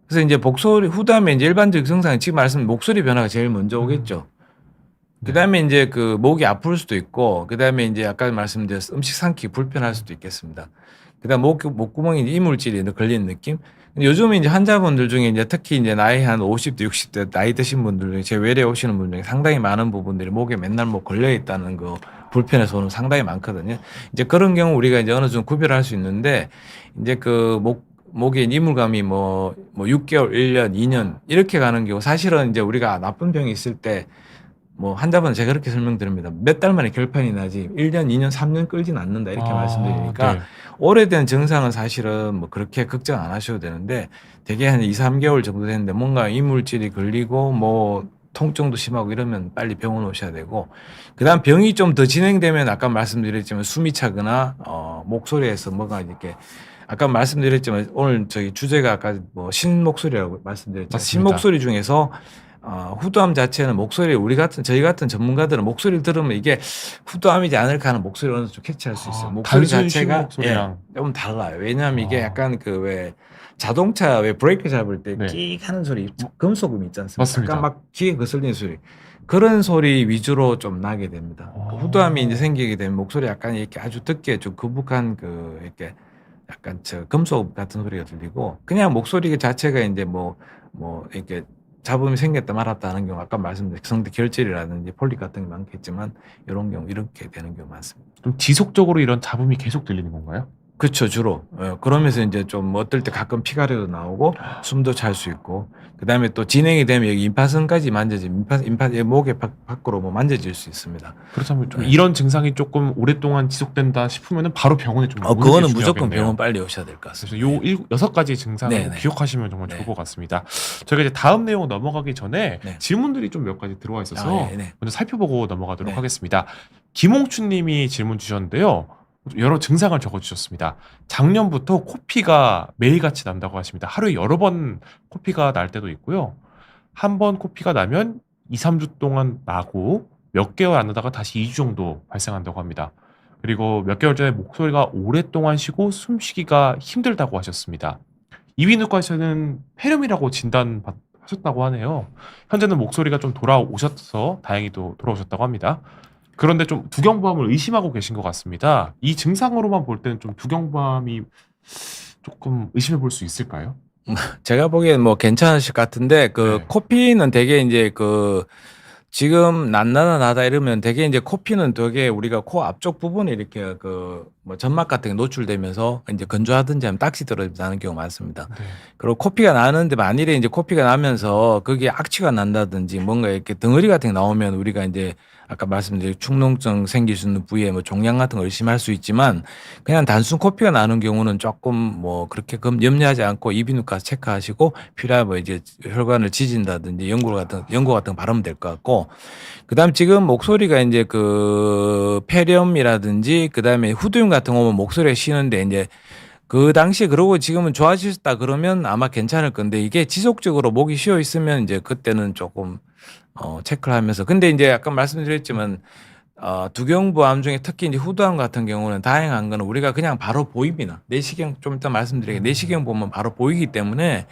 그래서 이제 목소리 후두암에 이제 일반적 증상은 지금 말씀 목소리 변화가 제일 먼저 오겠죠. 네. 그다음에 이제 그 목이 아플 수도 있고 그다음에 이제 아까 말씀드린 음식 삼키기 불편할 수도 있겠습니다. 그다음 목구멍에 이제 이물질이 걸리는 느낌. 근데 요즘에 이제 환자분들 중에 이제 특히 이제 나이 한 50대, 60대 나이 드신 분들 중에 제 외래 오시는 분 중에 상당히 많은 부분들이 목에 맨날 뭐 걸려 있다는 거 불편해서 오는 상당히 많거든요. 이제 그런 경우 우리가 이제 어느 정도 구별할 수 있는데 이제 그 목에 이물감이 뭐 6개월, 1년, 2년 이렇게 가는 경우 사실은 이제 우리가 나쁜 병이 있을 때 뭐 환자분 제가 그렇게 설명드립니다. 몇 달 만에 결판이 나지 1년, 2년, 3년 끌진 않는다 이렇게 말씀드리니까 네. 오래된 증상은 사실은 뭐 그렇게 걱정 안 하셔도 되는데 대개 한 2, 3개월 정도 됐는데 뭔가 이물질이 걸리고 뭐 통증도 심하고 이러면 빨리 병원 오셔야 되고 그다음 병이 좀 더 진행되면 아까 말씀드렸지만 숨이 차거나 목소리에서 뭐가 이렇게 아까 말씀드렸지만 오늘 저희 주제가 아까 뭐 신목소리라고 말씀드렸잖아요. 맞습니다. 신목소리 중에서 후두암 자체는 목소리 저희 같은 전문가들은 목소리를 들으면 이게 후두암이지 않을까 하는 목소리를 어느 정도 캐치할 수 있어요. 목소리 단순 자체가 신목소리랑. 조금 달라요. 왜냐하면 이게 아. 약간 그 왜 자동차 왜 브레이크 잡을 때 네. 끽 하는 소리 금속음 있지 않습니까? 맞습니다. 약간 막 귀에 거슬리는 소리 그런 소리 위주로 좀 나게 됩니다. 그 후두암이 이제 생기게 되면 목소리 약간 이렇게 아주 듣기에 좀 거북한 그 이렇게 약간 금속 같은 소리가 들리고 그냥 목소리 자체가 이제 뭐 이렇게 잡음이 생겼다 말았다 하는 경우 아까 말씀드린 성대 결절이라든지 폴립 같은 게 많겠지만 이런 경우 이렇게 되는 경우 많습니다. 좀 지속적으로 이런 잡음이 계속 들리는 건가요? 그렇죠, 주로. 그러면서 이제 좀 어떨 때 가끔 피가래도 나오고 숨도 찰 수 있고 그다음에 또 진행이 되면 여기 임파선까지 만져지면 목에 밖으로 뭐 만져질 수 있습니다. 그렇다면 좀 네. 이런 증상이 조금 오랫동안 지속된다 싶으면은 바로 병원에 좀 오는 게 그거는 무조건 중요하겠네요. 병원 빨리 오셔야 될 것 그래서 같습니다. 요 6가지 증상을 네네. 기억하시면 정말 좋을 네. 것 같습니다. 저희가 이제 다음 내용 넘어가기 전에 네. 질문들이 좀 몇 가지 들어와 있어서 네. 먼저 살펴보고 넘어가도록 네. 하겠습니다. 김홍춘 님이 질문 주셨는데요. 여러 증상을 적어주셨습니다. 작년부터 코피가 매일같이 난다고 하십니다. 하루에 여러 번 코피가 날 때도 있고요. 한 번 코피가 나면 2, 3주 동안 나고 몇 개월 안 나다가 다시 2주 정도 발생한다고 합니다. 그리고 몇 개월 전에 목소리가 오랫동안 쉬고 숨쉬기가 힘들다고 하셨습니다. 이비인후과에서는 폐렴이라고 진단하셨다고 하네요. 현재는 목소리가 좀 돌아오셔서 다행히도 돌아오셨다고 합니다. 그런데 좀 두경부암을 의심하고 계신 것 같습니다. 이 증상으로만 볼 때는 좀 두경부암이 조금 의심해 볼 수 있을까요? 제가 보기엔 뭐 괜찮으실 것 같은데 그 네. 코피는 되게 이제 그 지금 난나다 나다 이러면 되게 이제 코피는 되게 우리가 코 앞쪽 부분에 이렇게 그 뭐 점막 같은 게 노출되면서 이제 건조하든지 하면 딱지 떨어지면서 나는 경우가 많습니다. 네. 그리고 코피가 나는데 만일에 이제 코피가 나면서 그게 악취가 난다든지 뭔가 이렇게 덩어리 같은 게 나오면 우리가 이제 아까 말씀드린 축농증 생길 수 있는 부위에 뭐 종양 같은 걸 의심할 수 있지만 그냥 단순 코피가 나는 경우는 조금 뭐 그렇게 염려하지 않고 이비인후과 체크하시고 필요하면 이제 혈관을 지진다든지 연고 같은 거 바르면 될 것 같고 그다음 지금 목소리가 이제 그 폐렴이라든지 그다음에 후두염 같은 거 오면 목소리가 쉬는데 이제 그 당시에 그러고 지금은 좋아지셨다 그러면 아마 괜찮을 건데 이게 지속적으로 목이 쉬어 있으면 이제 그때는 조금 체크를 하면서 근데 이제 아까 말씀드렸지만 두경부암 중에 특히 이제 후두암 같은 경우는 다행한 거는 우리가 그냥 바로 보입니다. 내시경 좀 이따 말씀드리게 내시경 보면 바로 보이기 때문에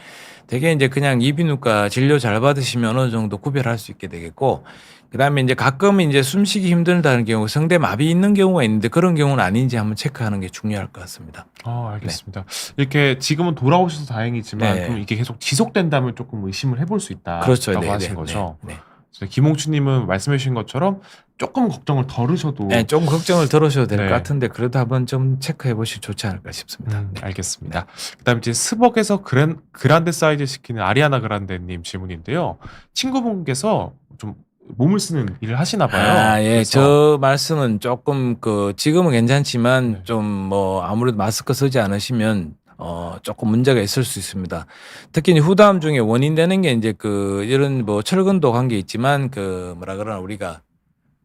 되게 이제 그냥 이비인후과 진료 잘 받으시면 어느 정도 구별할 수 있게 되겠고 그다음에 이제 가끔 이제 숨쉬기 힘들다는 경우 성대 마비 있는 경우가 있는데 그런 경우는 아닌지 한번 체크하는 게 중요할 것 같습니다. 알겠습니다. 이렇게 지금은 돌아오셔서 다행이지만 네. 좀 이게 계속 지속된다면 조금 의심을 해볼 수 그렇죠. 있다라고 네, 하신 네, 거죠. 네, 네. 김홍춘님은 말씀해 주신 것처럼 조금 걱정을 덜으셔도 네, 좀 걱정을 덜으셔도 될 것 네. 같은데 그래도 한번 좀 체크해 보시면 좋지 않을까 싶습니다. 네. 알겠습니다. 그다음 이제 스벅에서 그란데 사이즈 시키는 아리아나 그란데님 질문인데요. 친구분께서 좀 몸을 쓰는 일을 하시나 봐요. 예. 그래서 저 말씀은 조금 그 지금은 괜찮지만 네. 좀 뭐 아무래도 마스크 쓰지 않으시면 조금 문제가 있을 수 있습니다. 특히 이제 후다암 중에 원인 되는 게 이제 그 이런 뭐 철근도 관계 있지만 그 뭐라 그러나 우리가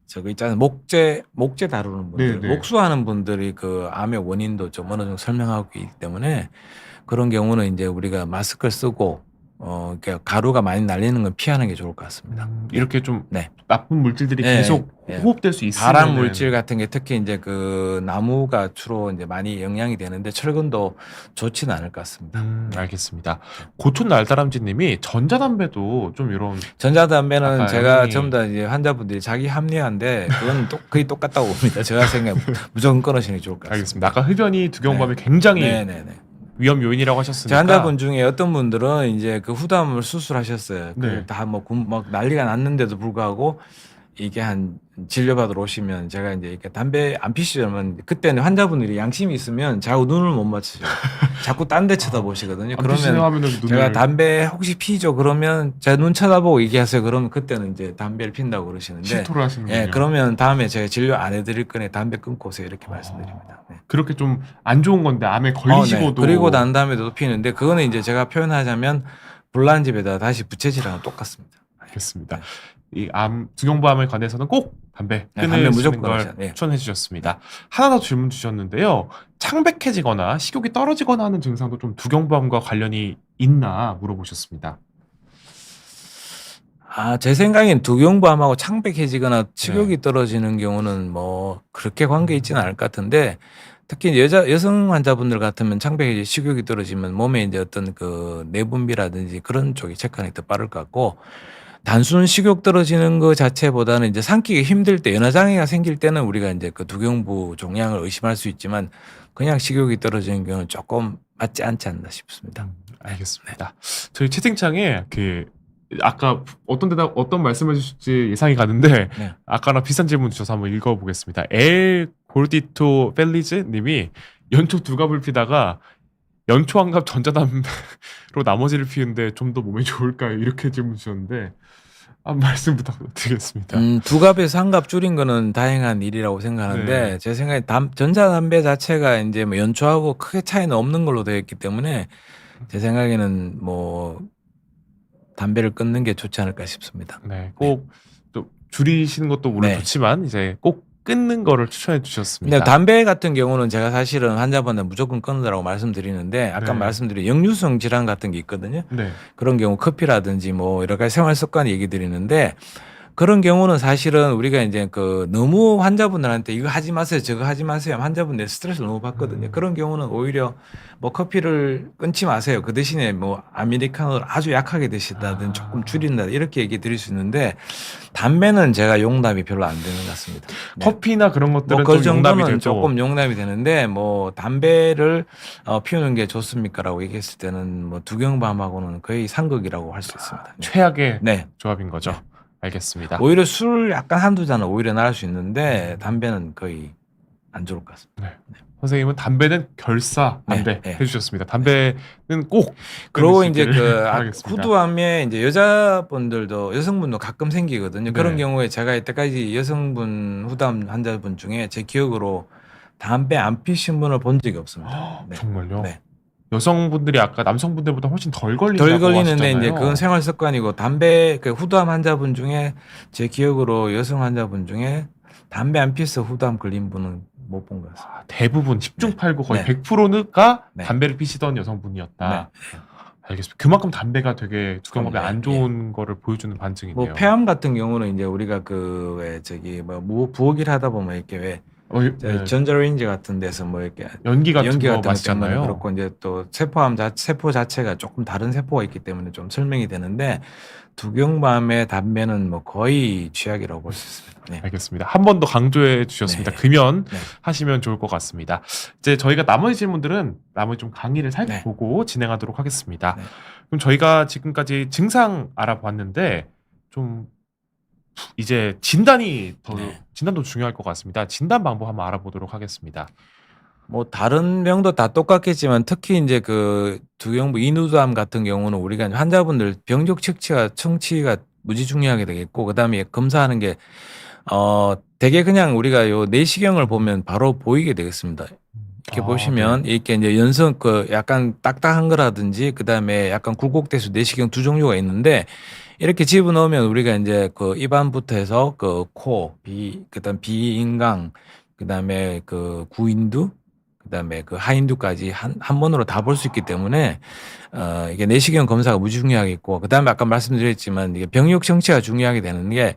저거 있잖아요. 목재 다루는 분들, 네네. 목수하는 분들이 그 암의 원인도 좀 어느 정도 설명하고 있기 때문에 그런 경우는 이제 우리가 마스크를 쓰고 그러니까 가루가 많이 날리는 건 피하는 게 좋을 것 같습니다. 이렇게 좀 네. 나쁜 물질들이 예, 계속 예. 호흡될 수 있으면 발암 물질 같은 게 특히 이제 그 나무가 주로 이제 많이 영향이 되는데 철근도 좋지는 않을 것 같습니다. 알겠습니다. 고촌 날다람쥐님이 전자담배도 좀 이런 전자담배는 아까 제가 영향이- 전부 다 이제 환자분들이 자기 합리화인데 그건 거의 똑같다고 봅니다. 제가 생각에 무조건 끊으시는 게 좋을 것 같습니다. 알겠습니다. 아까 흡연이 두경부암에 굉장히 네네네. 위험 요인이라고 제 하셨으니까 환자분 중에 어떤 분들은 이제 그 후담을 수술하셨어요. 네. 막 난리가 났는데도 불구하고 이게 한 진료받으러 오시면 제가 이제 이렇게 담배 안 피시려면 그때는 환자분들이 양심이 있으면 자꾸 눈을 못 맞추죠. 자꾸 딴 데 쳐다보시거든요. 안 피시는 그러면 하면은 눈을 제가 담배 혹시 피죠? 그러면 제 눈 쳐다보고 얘기하세요. 그러면 그때는 이제 담배를 핀다고 그러시는데 실토를 하시는군요. 예, 그러면 다음에 제가 진료 안 해드릴 거니 담배 끊고 오세요. 이렇게 말씀드립니다. 네. 그렇게 좀 안 좋은 건데 암에 걸리시고도 네. 그리고 난 다음에도 피는데 그거는 이제 제가 표현하자면 불난집에다 다시 부채질하고 똑같습니다. 알겠습니다. 이 암 두경부암에 관해서는 꼭 담배 네, 끊을 담배 수 무조건 있는 걸 끊으셔야 돼요. 추천해 주셨습니다. 하나 더 질문 주셨는데요. 창백해지거나 식욕이 떨어지거나 하는 증상도 좀 두경부암과 관련이 있나 물어보셨습니다. 제 생각엔 두경부암하고 창백해지거나 식욕이 네. 떨어지는 경우는 뭐 그렇게 관계 있지는 않을 것 같은데 특히 이제 여성 환자분들 같으면 창백해지 식욕이 떨어지면 몸에 이제 어떤 그 내분비라든지 그런 쪽이 체크하는 게 더 빠를 것 같고 단순 식욕 떨어지는 것 자체보다는 이제 삼키기 힘들 때 연화장애가 생길 때는 우리가 이제 그 두경부 종양을 의심할 수 있지만 그냥 식욕이 떨어지는 경우는 조금 맞지 않지 않나 싶습니다. 알겠습니다. 저희 채팅창에 그 아까 어떤 말씀해 주실지 예상이 가는데 네. 아까랑 비슷한 질문 주셔서 한번 읽어보겠습니다. 엘 골디토 펠리즈 님이 연초 두 갑을 피다가 연초 한 갑 전자담배로 나머지를 피우는데 좀 더 몸에 좋을까요? 이렇게 질문 주셨는데 한 말씀 부탁드리겠습니다. 두 갑에서 한 갑 줄인 거는 다행한 일이라고 생각하는데 네. 제 생각에 전자담배 자체가 이제 뭐 연초하고 크게 차이는 없는 걸로 되어 있기 때문에 제 생각에는 뭐 담배를 끊는 게 좋지 않을까 싶습니다. 네, 꼭 또 줄이시는 것도 물론 네. 좋지만 이제 꼭 끊는 거를 추천해 주셨습니다. 근데 담배 같은 경우는 제가 사실은 환자분들 무조건 끊으라고 말씀드리는데 아까 네. 말씀드린 역류성 질환 같은 게 있거든요. 네. 그런 경우 커피라든지 뭐 여러 가지 생활 습관 얘기 드리는데 그런 경우는 사실은 우리가 이제 그 너무 환자분들한테 이거 하지 마세요, 저거 하지 마세요. 하면 환자분들 스트레스를 너무 받거든요. 그런 경우는 오히려 뭐 커피를 끊지 마세요. 그 대신에 뭐 아메리카노를 아주 약하게 드신다든 조금 줄인다 이렇게 얘기 드릴 수 있는데 담배는 제가 용납이 별로 안 되는 것 같습니다. 네. 커피나 그런 것들은 뭐 그 좀 용납이 정도는 되고 조금 용납이 되는데 뭐 담배를 피우는 게 좋습니까라고 얘기했을 때는 뭐 두경밤하고는 거의 상극이라고 할 수 있습니다. 네. 최악의 네. 조합인 거죠. 네. 알겠습니다. 오히려 술 약간 한두 잔은 오히려 나을 수 있는데 담배는 거의 안 좋을 것 같습니다. 선생님은 담배는 결사 안 돼 네. 해주셨습니다. 담배는 꼭 그리고 끊으시길 이제 그 바라겠습니다. 후두암에 이제 여자분들도 여성분도 가끔 생기거든요. 그런 네. 경우에 제가 이때까지 여성분 후두암 환자분 중에 제 기억으로 담배 안 피신 분을 본 적이 없습니다. 네. 정말요? 네. 여성분들이 아까 남성분들보다 훨씬 덜 걸린다고 덜 걸리는데 하시잖아요. 이제 그건 생활 습관이고 담배 그 후두암 환자분 중에 제 기억으로 여성 환자분 중에 담배 안 피워서 후두암 걸린 분은 못 본 것 같습니다. 대부분 10중 네. 8구 거의 네. 100%가 네. 담배를 피시던 여성분이었다. 네. 알겠습니다. 그만큼 담배가 되게 두경법에 그럼요. 안 좋은 거를 보여주는 반증이네요. 뭐 폐암 같은 경우는 이제 우리가 그 왜 저기 뭐 부엌일 하다 보면 이렇게 왜 네. 전자레인지 같은 데서 뭐 이렇게 연기 같은 연기 거 같은 거 때문에 마시잖아요. 그렇고 이제 또 세포 자체가 조금 다른 세포가 있기 때문에 좀 설명이 되는데 두경밤의 담배는 뭐 거의 취약이라고 볼 수 있습니다. 네. 알겠습니다. 한 번 더 강조해 주셨습니다. 네. 금연 네. 하시면 좋을 것 같습니다. 이제 저희가 나머지 질문들은 나머지 좀 강의를 살펴보고 진행하도록 하겠습니다. 네. 그럼 저희가 지금까지 증상 알아봤는데 좀 이제 진단도 중요할 것 같습니다. 진단 방법 한번 알아보도록 하겠습니다. 뭐 다른 병도 다 똑같겠지만 특히 이제 그 두경부 인후두암 같은 경우는 우리가 환자분들 병적 청취가 무지 중요하게 되겠고 그다음에 검사하는 게 되게 그냥 우리가 요 내시경을 보면 바로 보이게 되겠습니다. 이렇게 보시면 이렇게 이제 연성 그 약간 딱딱한 거라든지 그다음에 약간 굴곡대수 내시경 두 종류가 있는데 이렇게 집어넣으면 우리가 이제 그 입안부터 해서 그 코, 그다음 비인강, 그다음에 그 구인두, 그다음에 그 하인두까지 한 번으로 다 볼 수 있기 때문에 이게 내시경 검사가 무지 중요하겠고 그다음에 아까 말씀드렸지만 이게 병력 청취가 중요하게 되는 게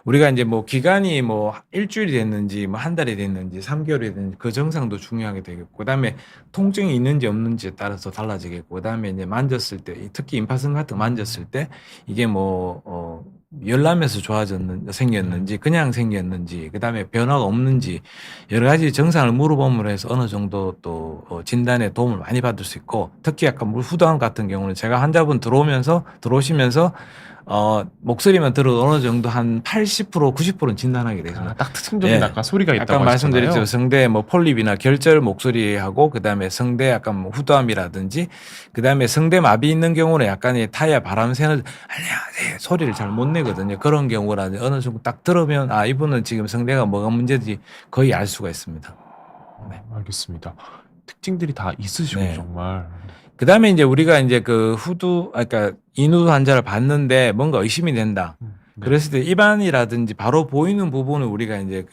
우리가 이제 뭐 기간이 뭐 일주일이 됐는지 뭐 한 달이 됐는지 3개월이 됐는지 그 증상도 중요하게 되겠고 그다음에 통증이 있는지 없는지에 따라서 달라지겠고 그다음에 이제 만졌을 때 특히 임파선 같은 거 만졌을 때 이게 뭐 열나면서 생겼는지 그냥 생겼는지 그다음에 변화가 없는지 여러 가지 증상을 물어봄으로 해서 어느 정도 또 진단에 도움을 많이 받을 수 있고 특히 약간 후두암 같은 경우는 제가 환자분 들어오시면서 목소리만 들어도 어느 정도 한 80% 90%는 진단하게 되겠습니다. 딱 특징적인 예. 아까 소리가 있다고 아까 하셨잖아요. 말씀드렸죠. 성대 뭐 폴립이나 결절 목소리하고 그다음에 성대 약간 뭐 후두암이라든지 그다음에 성대 마비 있는 경우는 약간의 타이어 바람 새는 안녕하세요 소리를 잘 못 내거든요. 그런 경우라든지 어느 정도 딱 들으면 아 이분은 지금 성대가 뭐가 문제인지 거의 알 수가 있습니다. 네. 알겠습니다. 특징들이 다 있으시고 네. 정말. 그다음에 이제 우리가 이제 그 그러니까 인후 환자를 봤는데 뭔가 의심이 된다. 네. 그랬을 때 입안이라든지 바로 보이는 부분을 우리가 이제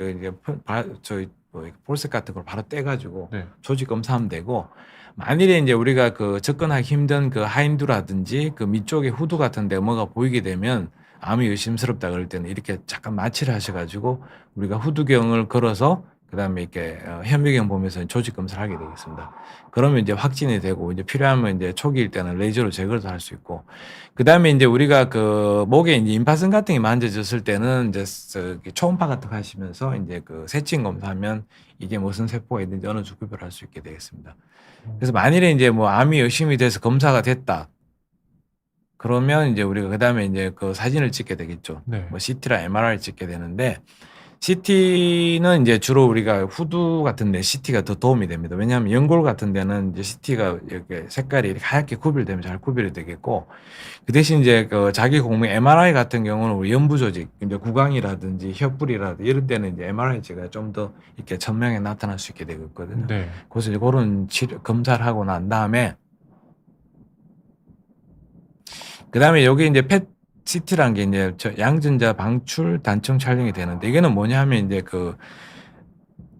저희 뭐 폴셋 같은 걸 바로 떼가지고 네. 조직 검사하면 되고 만일에 이제 우리가 그 접근하기 힘든 그 하인두라든지 그 밑쪽에 후두 같은데 뭐가 보이게 되면 암이 의심스럽다 그럴 때는 이렇게 잠깐 마취를 하셔가지고 우리가 후두경을 걸어서 그다음에 이렇게 현미경 보면서 조직 검사를 하게 되겠습니다. 그러면 이제 확진이 되고 이제 필요하면 이제 초기일 때는 레이저로 제거도 할 수 있고 그다음에 이제 우리가 그 목에 이제 임파선 같은 게 만져졌을 때는 이제 초음파 같은 거 하시면서 이제 그 세침 검사하면 이게 무슨 세포가 있는지 어느 정도 구별할 수 있게 되겠습니다. 그래서 만일에 이제 뭐 암이 의심이 돼서 검사가 됐다. 그러면 이제 우리가 그다음에 이제 그 사진을 찍게 되겠죠. 네. 뭐 CT랑 MRI 찍게 되는데 CT는 이제 주로 우리가 후두 같은 데 CT가 더 도움이 됩니다. 왜냐하면 연골 같은 데는 이제 CT가 이렇게 색깔이 이렇게 하얗게 구별되면 잘 구별이 되겠고 그 대신 이제 그 자기 공명 MRI 같은 경우는 우리 연부 조직, 이제 구강이라든지 혀뿔이라든지 이런 데는 이제 MRI가 좀 더 이렇게 선명하게 나타날 수 있게 되거든요. 네. 그래서 이제 그런 검사를 하고 난 다음에 그 다음에 여기 이제 CT란 게 이제 양전자 방출 단청 촬영이 되는데 이게는 뭐냐 하면 이제 그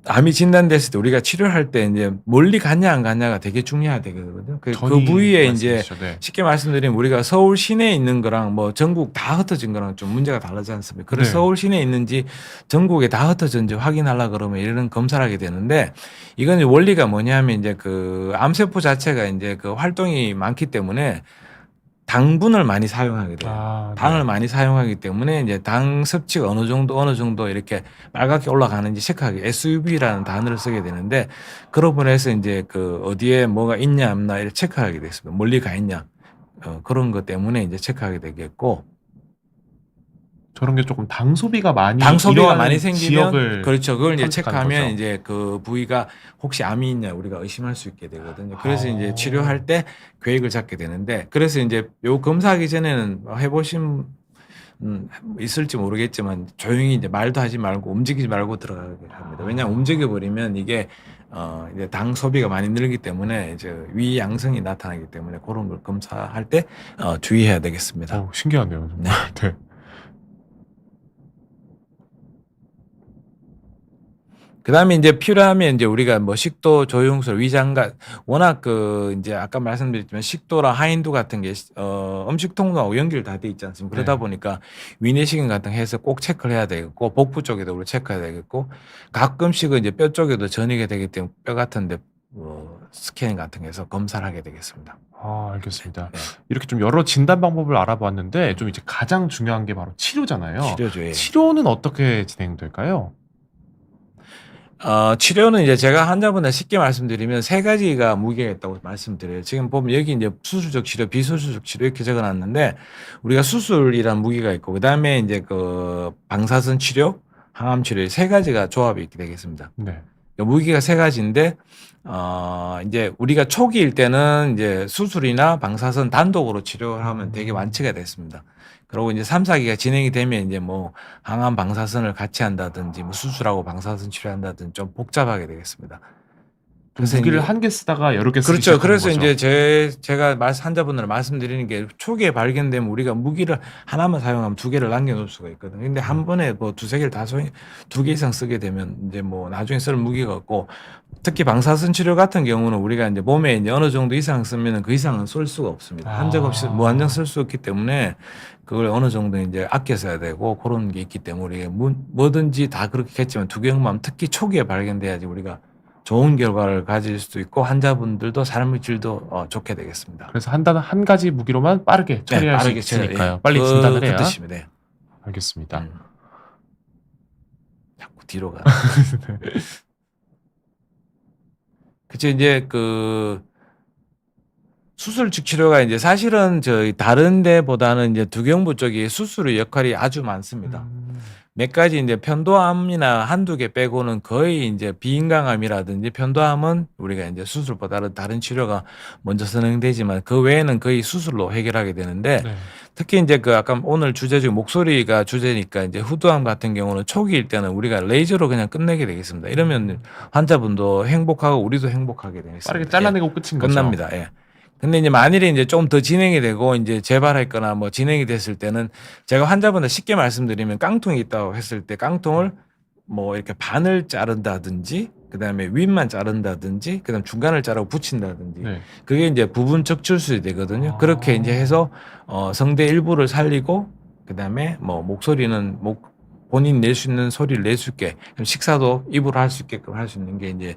암이 진단됐을 때 우리가 치료할 때 이제 멀리 갔냐 안 갔냐가 되게 중요하거든요. 그 부위에 이제 말씀이시죠. 네. 쉽게 말씀드리면 우리가 서울 시내에 있는 거랑 뭐 전국 다 흩어진 거랑 좀 문제가 다르지 않습니까? 그래서 네. 서울 시내에 있는지 전국에 다 흩어졌는지 확인하려 그러면 이런 검사를 하게 되는데 이건 이제 원리가 뭐냐면 이제 그 암세포 자체가 이제 그 활동이 많기 때문에 당분을 많이 사용하게 돼요. 아, 당을 네. 많이 사용하기 때문에 이제 당 섭취가 어느 정도 이렇게 빨갛게 올라가는지 체크하기 SUV라는 단어를 쓰게 되는데 그런 부분에서 이제 그 어디에 뭐가 있냐 없나 이렇게 체크하게 됐습니다. 멀리 가 있냐 그런 것 때문에 이제 체크하게 되겠고 저런 게 조금 당 소비가 많이 당 소비가 일어나는 많이 생기면 지역을 그렇죠. 그걸 이제 선택하는 체크하면 거죠. 이제 그 부위가 혹시 암이 있냐 우리가 의심할 수 있게 되거든요. 그래서 이제 아. 치료할 때 계획을 잡게 되는데 그래서 이제 요 검사하기 전에는 해보신 있을지 모르겠지만 조용히 이제 말도 하지 말고 움직이지 말고 들어가게 합니다. 왜냐하면 움직여 버리면 이게 이제 당 소비가 많이 늘기 때문에 이제 위 양성이 나타나기 때문에 그런 걸 검사할 때 주의해야 되겠습니다. 신기하네요. 정말. 네. 그다음에 이제 필요하면 이제 우리가 뭐 식도 조영술 위장관 워낙 그 이제 아까 말씀드렸지만 식도랑 하인도 같은 게 음식 통로하고 연결 다 돼 있지 않습니까? 그러다 네. 보니까 위내시경 같은 거 해서 꼭 체크를 해야 되겠고 복부 쪽에도 우리 체크해야 되겠고 가끔씩은 이제 뼈 쪽에도 전이게 되기 때문에 뼈 같은데 스캐닝 같은 거 해서 검사를 하게 되겠습니다. 알겠습니다. 네. 이렇게 좀 여러 진단 방법을 알아봤는데 좀 이제 가장 중요한 게 바로 치료잖아요. 치료죠. 예. 치료는 어떻게 진행될까요? 치료는 이제 제가 환자분들 쉽게 말씀드리면 세 가지가 무게가 있다고 말씀드려요. 지금 보면 여기 이제 수술적 치료, 비수술적 치료 이렇게 적어놨는데 우리가 수술이란 무게가 있고 그다음에 이제 그 방사선 치료, 항암 치료 세 가지가 조합이 있게 되겠습니다. 네. 무기가 세 가지인데 이제 우리가 초기일 때는 이제 수술이나 방사선 단독으로 치료를 하면 되게 완치가 됐습니다. 그리고 이제 3, 4기가 진행이 되면 이제 뭐 항암 방사선을 같이 한다든지 뭐 수술하고 방사선 치료한다든지 좀 복잡하게 되겠습니다. 그래서 무기를 이제 한 개 쓰다가 여러 개 쓰기 그렇죠. 시작하는 그래서 거죠. 이제 제가 환자분들 말씀드리는 게 초기에 발견되면 우리가 무기를 하나만 사용하면 두 개를 남겨놓을 수가 있거든요. 근데 한 번에 뭐 두세 개를 다 두 개 이상 쓰게 되면 이제 뭐 나중에 쓸 무기가 없고 특히 방사선 치료 같은 경우는 우리가 이제 몸에 이제 어느 정도 이상 쓰면은 그 이상은 쓸 수가 없습니다. 한적 없이 무한정 쓸 수 없기 때문에 그걸 어느 정도 이제 아껴 써야 되고 그런 게 있기 때문에 우리가 뭐든지 다 그렇겠지만 두경부암 특히 초기에 발견돼야지 우리가 좋은 결과를 가질 수도 있고 환자분들도 삶의 질도 좋게 되겠습니다. 그래서 한 가지 무기로만 빠르게 처리할 수 있으니까요. 빨리 진단을 해야. 그 뜻입니다. 네. 알겠습니다. 자꾸 뒤로 가. 그쵸 이제 그 수술식 치료가 이제 사실은 저희 다른 데보다는 이제 두경부 쪽이 수술의 역할이 아주 많습니다. 몇 가지 이제 편도암이나 한두 개 빼고는 거의 이제 비인강암이라든지 편도암은 우리가 이제 수술보다는 다른 치료가 먼저 진행되지만 그 외에는 거의 수술로 해결하게 되는데 네. 특히 이제 그 아까 오늘 주제 중 목소리가 주제니까 이제 후두암 같은 경우는 초기일 때는 우리가 레이저로 그냥 끝내게 되겠습니다. 이러면 환자분도 행복하고 우리도 행복하게 되겠습니다. 빠르게 잘라내고 끝인 거죠. 끝납니다. 예. 근데 이제 만일에 이제 좀 더 진행이 되고 이제 재발했거나 뭐 진행이 됐을 때는 제가 환자분들 쉽게 말씀드리면 깡통이 있다고 했을 때 깡통을 뭐 이렇게 반을 자른다든지 그다음에 윗만 자른다든지 그다음 중간을 자르고 붙인다든지 네. 그게 이제 부분 적출술이 되거든요. 그렇게 이제 해서 성대 일부를 살리고 그다음에 뭐 목소리는 본인 낼 수 있는 소리를 낼 수 있게 식사도 입으로 할 수 있게끔 할 수 있는 게 이제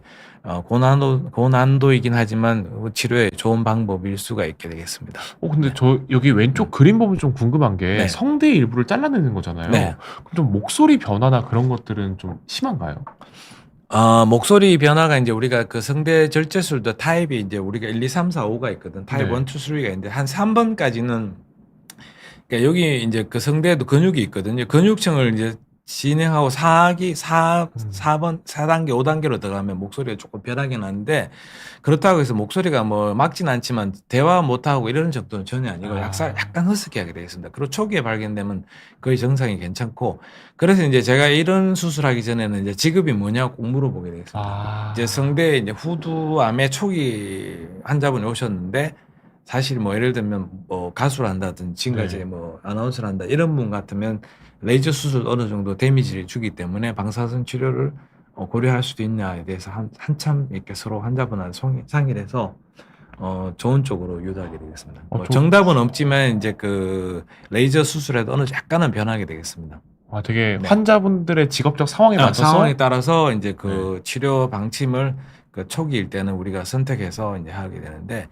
고난도이긴 하지만 치료의 좋은 방법일 수가 있게 되겠습니다. 근데 저 여기 왼쪽 그림 보면 좀 궁금한 게 네. 성대 일부를 잘라내는 거잖아요. 네. 그럼 좀 목소리 변화나 그런 것들은 좀 심한가요? 목소리 변화가 이제 우리가 그 성대 절제술도 타입이 이제 우리가 1, 2, 3, 4, 5가 있거든. 타입 네. 1, 2, 3가 있는데 한 3번까지는 그러니까 여기 이제 그 성대에도 근육이 있거든요. 근육층을 이제 진행하고 4번, 4단계, 5단계로 들어가면 목소리가 조금 변하긴 하는데 그렇다고 해서 목소리가 뭐 막진 않지만 대화 못하고 이런 적도는 전혀 아니고 약간 허스키 하게 되겠습니다. 그리고 초기에 발견되면 거의 정상이 괜찮고 그래서 이제 제가 이런 수술하기 전에는 이제 직업이 뭐냐고 꼭 물어보게 되겠습니다. 이제 성대 이제 후두암의 초기 환자분이 오셨는데 사실 뭐 예를 들면 뭐 가수를 한다든지 지금까지 네. 뭐 아나운서를 한다 이런 분 같으면 레이저 수술 어느 정도 데미지를 주기 때문에 방사선 치료를 고려할 수도 있냐에 대해서 한참 이렇게 서로 환자분한테 상의를 해서 좋은 쪽으로 유도하게 되겠습니다. 뭐 정답은 없지만 이제 그 레이저 수술에도 어느 약간은 변하게 되겠습니다. 되게 네. 환자분들의 직업적 상황에 맞춰서 상황에 따라서 이제 그 치료 방침을 그 초기일 때는 우리가 선택해서 이제 하게 되는데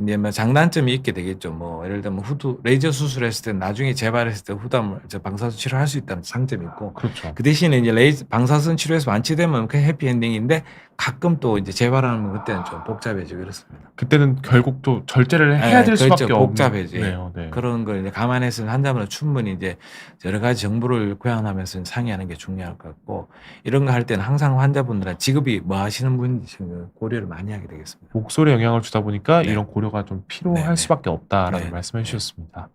이제 뭐 장단점이 있게 되겠죠. 뭐 예를 들면 레이저 수술했을 때 나중에 재발했을 때 후담을 방사선 치료할 수 있다는 장점이 있고 그렇죠. 그 대신에 이제 방사선 치료에서 완치되면 그 해피엔딩인데 가끔 또 이제 재발하면 그때는 좀 복잡해지고 그렇습니다. 그때는 결국 또 절제를 해야 될 그렇죠. 수밖에 복잡해져요. 없네요. 네. 그런 걸 이제 감안해서 환자분은 충분히 이제 여러 가지 정보를 구현하면서 상의하는 게 중요할 것 같고 이런 거 할 때는 항상 환자분들은 직업이 뭐 하시는 분인지 고려를 많이 하게 되겠습니다. 목소리에 영향을 주다 보니까 네. 이런 고려가 좀 필요할 네네. 수밖에 없다라는 네. 말씀해 주셨습니다.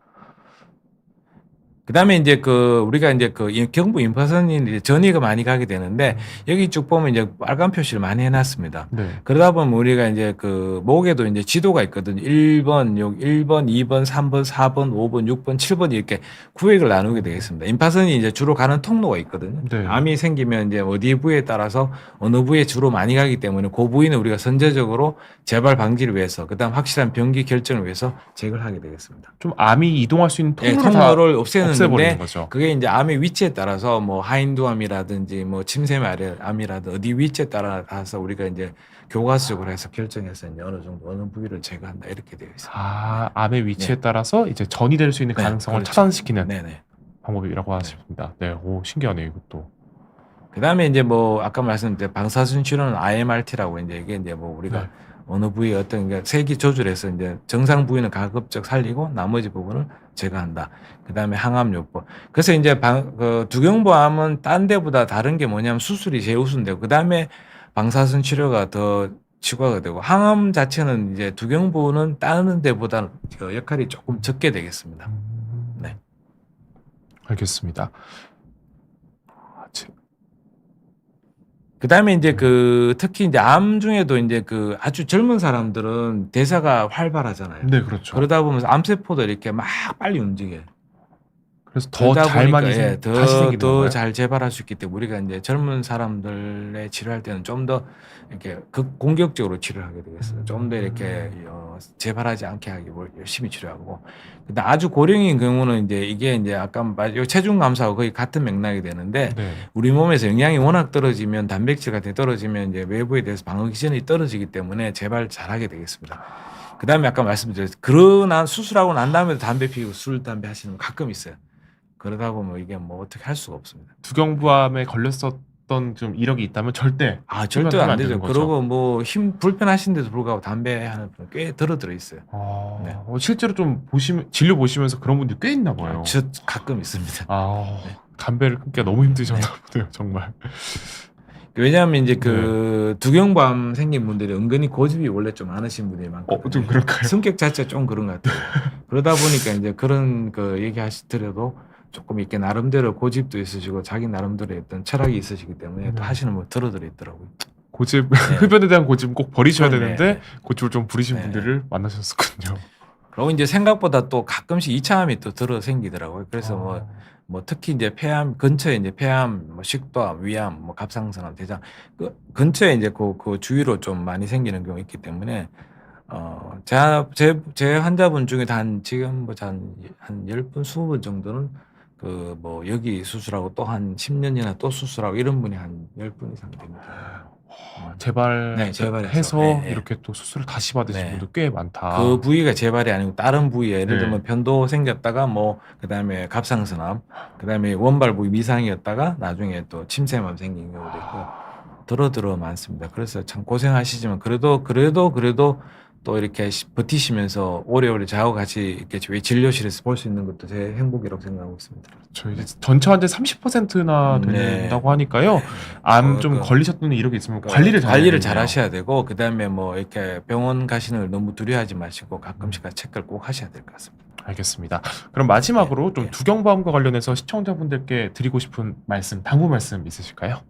그다음에 이제 우리가 이제 경부 임파선이 이제 전이가 많이 가게 되는데 여기 쭉 보면 이제 빨간 표시를 많이 해놨습니다. 네. 그러다 보면 우리가 이제 목에도 이제 지도가 있거든요. 1번, 2번, 3번, 4번, 5번, 6번, 7번 이렇게 구획을 나누게 되겠습니다. 임파선이 이제 주로 가는 통로가 있거든요. 네. 암이 생기면 이제 어디 부위에 따라서 어느 부위에 주로 많이 가기 때문에 그 부위는 우리가 선제적으로 재발 방지를 위해서 그다음 확실한 병기 결정을 위해서 제거를 하게 되겠습니다. 좀 암이 이동할 수 있는 통로를 없애버리는 거죠. 그게 이제 암의 위치에 따라서 뭐 하인두암이라든지 뭐 침샘암이라든지 어디 위치에 따라서 우리가 이제 교과서적으로 해서 결정해서 이제 어느 정도 어느 부위를 제거한다 이렇게 되어 있습니다. 암의 위치에 따라서 이제 전이 될 수 있는 가능성을 그렇죠. 차단시키는 네네. 방법이라고 하십니다. 네, 오 신기하네요 이것도. 그다음에 이제 뭐 아까 말씀드린 방사선 치료는 IMRT라고 이제 이게 이제 뭐 우리가 어느 부위에 어떤 세기 조절해서 이제 정상 부위는 가급적 살리고 나머지 부분을 제거한다. 그다음에 항암요법. 그래서 이제 두경부암은 딴 데보다 다른 게 뭐냐면 수술이 제일 우선되고 그다음에 방사선 치료가 더 치과가 되고 항암 자체는 이제 두경부는 다른 데보다 역할이 조금 적게 되겠습니다. 네. 알겠습니다. 그다음에 이제 특히 이제 암 중에도 이제 아주 젊은 사람들은 대사가 활발하잖아요. 네, 그렇죠. 그러다 보면서 암세포도 이렇게 막 빨리 움직여요. 그래서 더 잘 많이 다시 생기는 더 건가요? 잘 재발할 수 있기 때문에 우리가 이제 젊은 사람들의 치료할 때는 좀 더 이렇게 공격적으로 치료하게 되겠어요. 좀 더 이렇게 재발하지 않게 하기 열심히 치료하고. 근데 아주 고령인 경우는 이제 이게 이제 아까 체중 감소하고 거의 같은 맥락이 되는데 네. 우리 몸에서 영양이 워낙 떨어지면 단백질 같은 게 떨어지면 이제 외부에 대해서 방어 기전이 떨어지기 때문에 재발 잘하게 되겠습니다. 그다음에 아까 말씀드렸듯이 그러나 수술하고 난 다음에도 담배 피우고 술 담배 하시는 분 가끔 있어요. 그러다 보면 이게 뭐 어떻게 할 수가 없습니다. 두경부암에 걸렸었던 좀 이력이 있다면 절대 절대 안 되죠. 되는 거죠. 그리고 뭐 불편하신데도 불구하고 담배 하는 분 꽤 들어 있어요. 네. 실제로 좀 진료 보시면서 그런 분들이 꽤 있나 봐요. 저 가끔 있습니다. 네. 담배를 끊기가 너무 힘드셨나 보네요, 정말. 왜냐하면 이제 두경부암 생긴 분들이 은근히 고집이 원래 좀 많으신 분들이 많거든요. 좀 그럴까요? 성격 자체가 좀 그런 것 같아요. 그러다 보니까 이제 그런 얘기하시더라도 조금 이렇게 나름대로 고집도 있으시고 자기 나름대로 어떤 철학이 있으시기 때문에 또 하시는 분 들어 있더라고요. 고집, 흡연에 대한 고집은 꼭 버리셔야 되는데 네. 고집을 좀 부리신 분들을 만나셨었군요. 그리고 이제 생각보다 또 가끔씩 2차암이 또 들어 생기더라고요. 그래서 뭐 특히 이제 폐암 근처에 이제 폐암, 뭐 식도암, 위암, 뭐 갑상선암, 대장 근처에 이제 그 주위로 좀 많이 생기는 경우 있기 때문에 제 환자분 중에 지금 뭐 한 10분, 20분 정도는 뭐 여기 수술하고 또 한 10년이나 또 수술하고 이런 분이 한 10분 이상 됩니다. 재발해서 네. 이렇게 또 수술을 다시 받으신 네. 분도 꽤 많다. 그 부위가 재발이 아니고 다른 부위에 예를 네. 들면 변도 생겼다가 뭐 그다음에 갑상선암, 그다음에 원발 부위 미상이었다가 나중에 또 침샘암 생긴 경우도 있고 들어 많습니다. 그래서 참 고생하시지만 그래도 또 이렇게 버티시면서 오래오래 저하고 같이 이렇게 진료실에서 볼 수 있는 것도 제 행복이라고 생각하고 있습니다. 저 이제 전체 환자 30%나 된다고 하니까요. 암 좀 걸리셨던 이력이 있으면 관리를 잘 하셔야 되고 그다음에 뭐 이렇게 병원 가시는 걸 너무 두려워하지 마시고 가끔씩 체크를 꼭 하셔야 될 것 같습니다. 알겠습니다. 그럼 마지막으로 좀 두경부암과 관련해서 시청자분들께 드리고 싶은 말씀, 당부 말씀 있으실까요?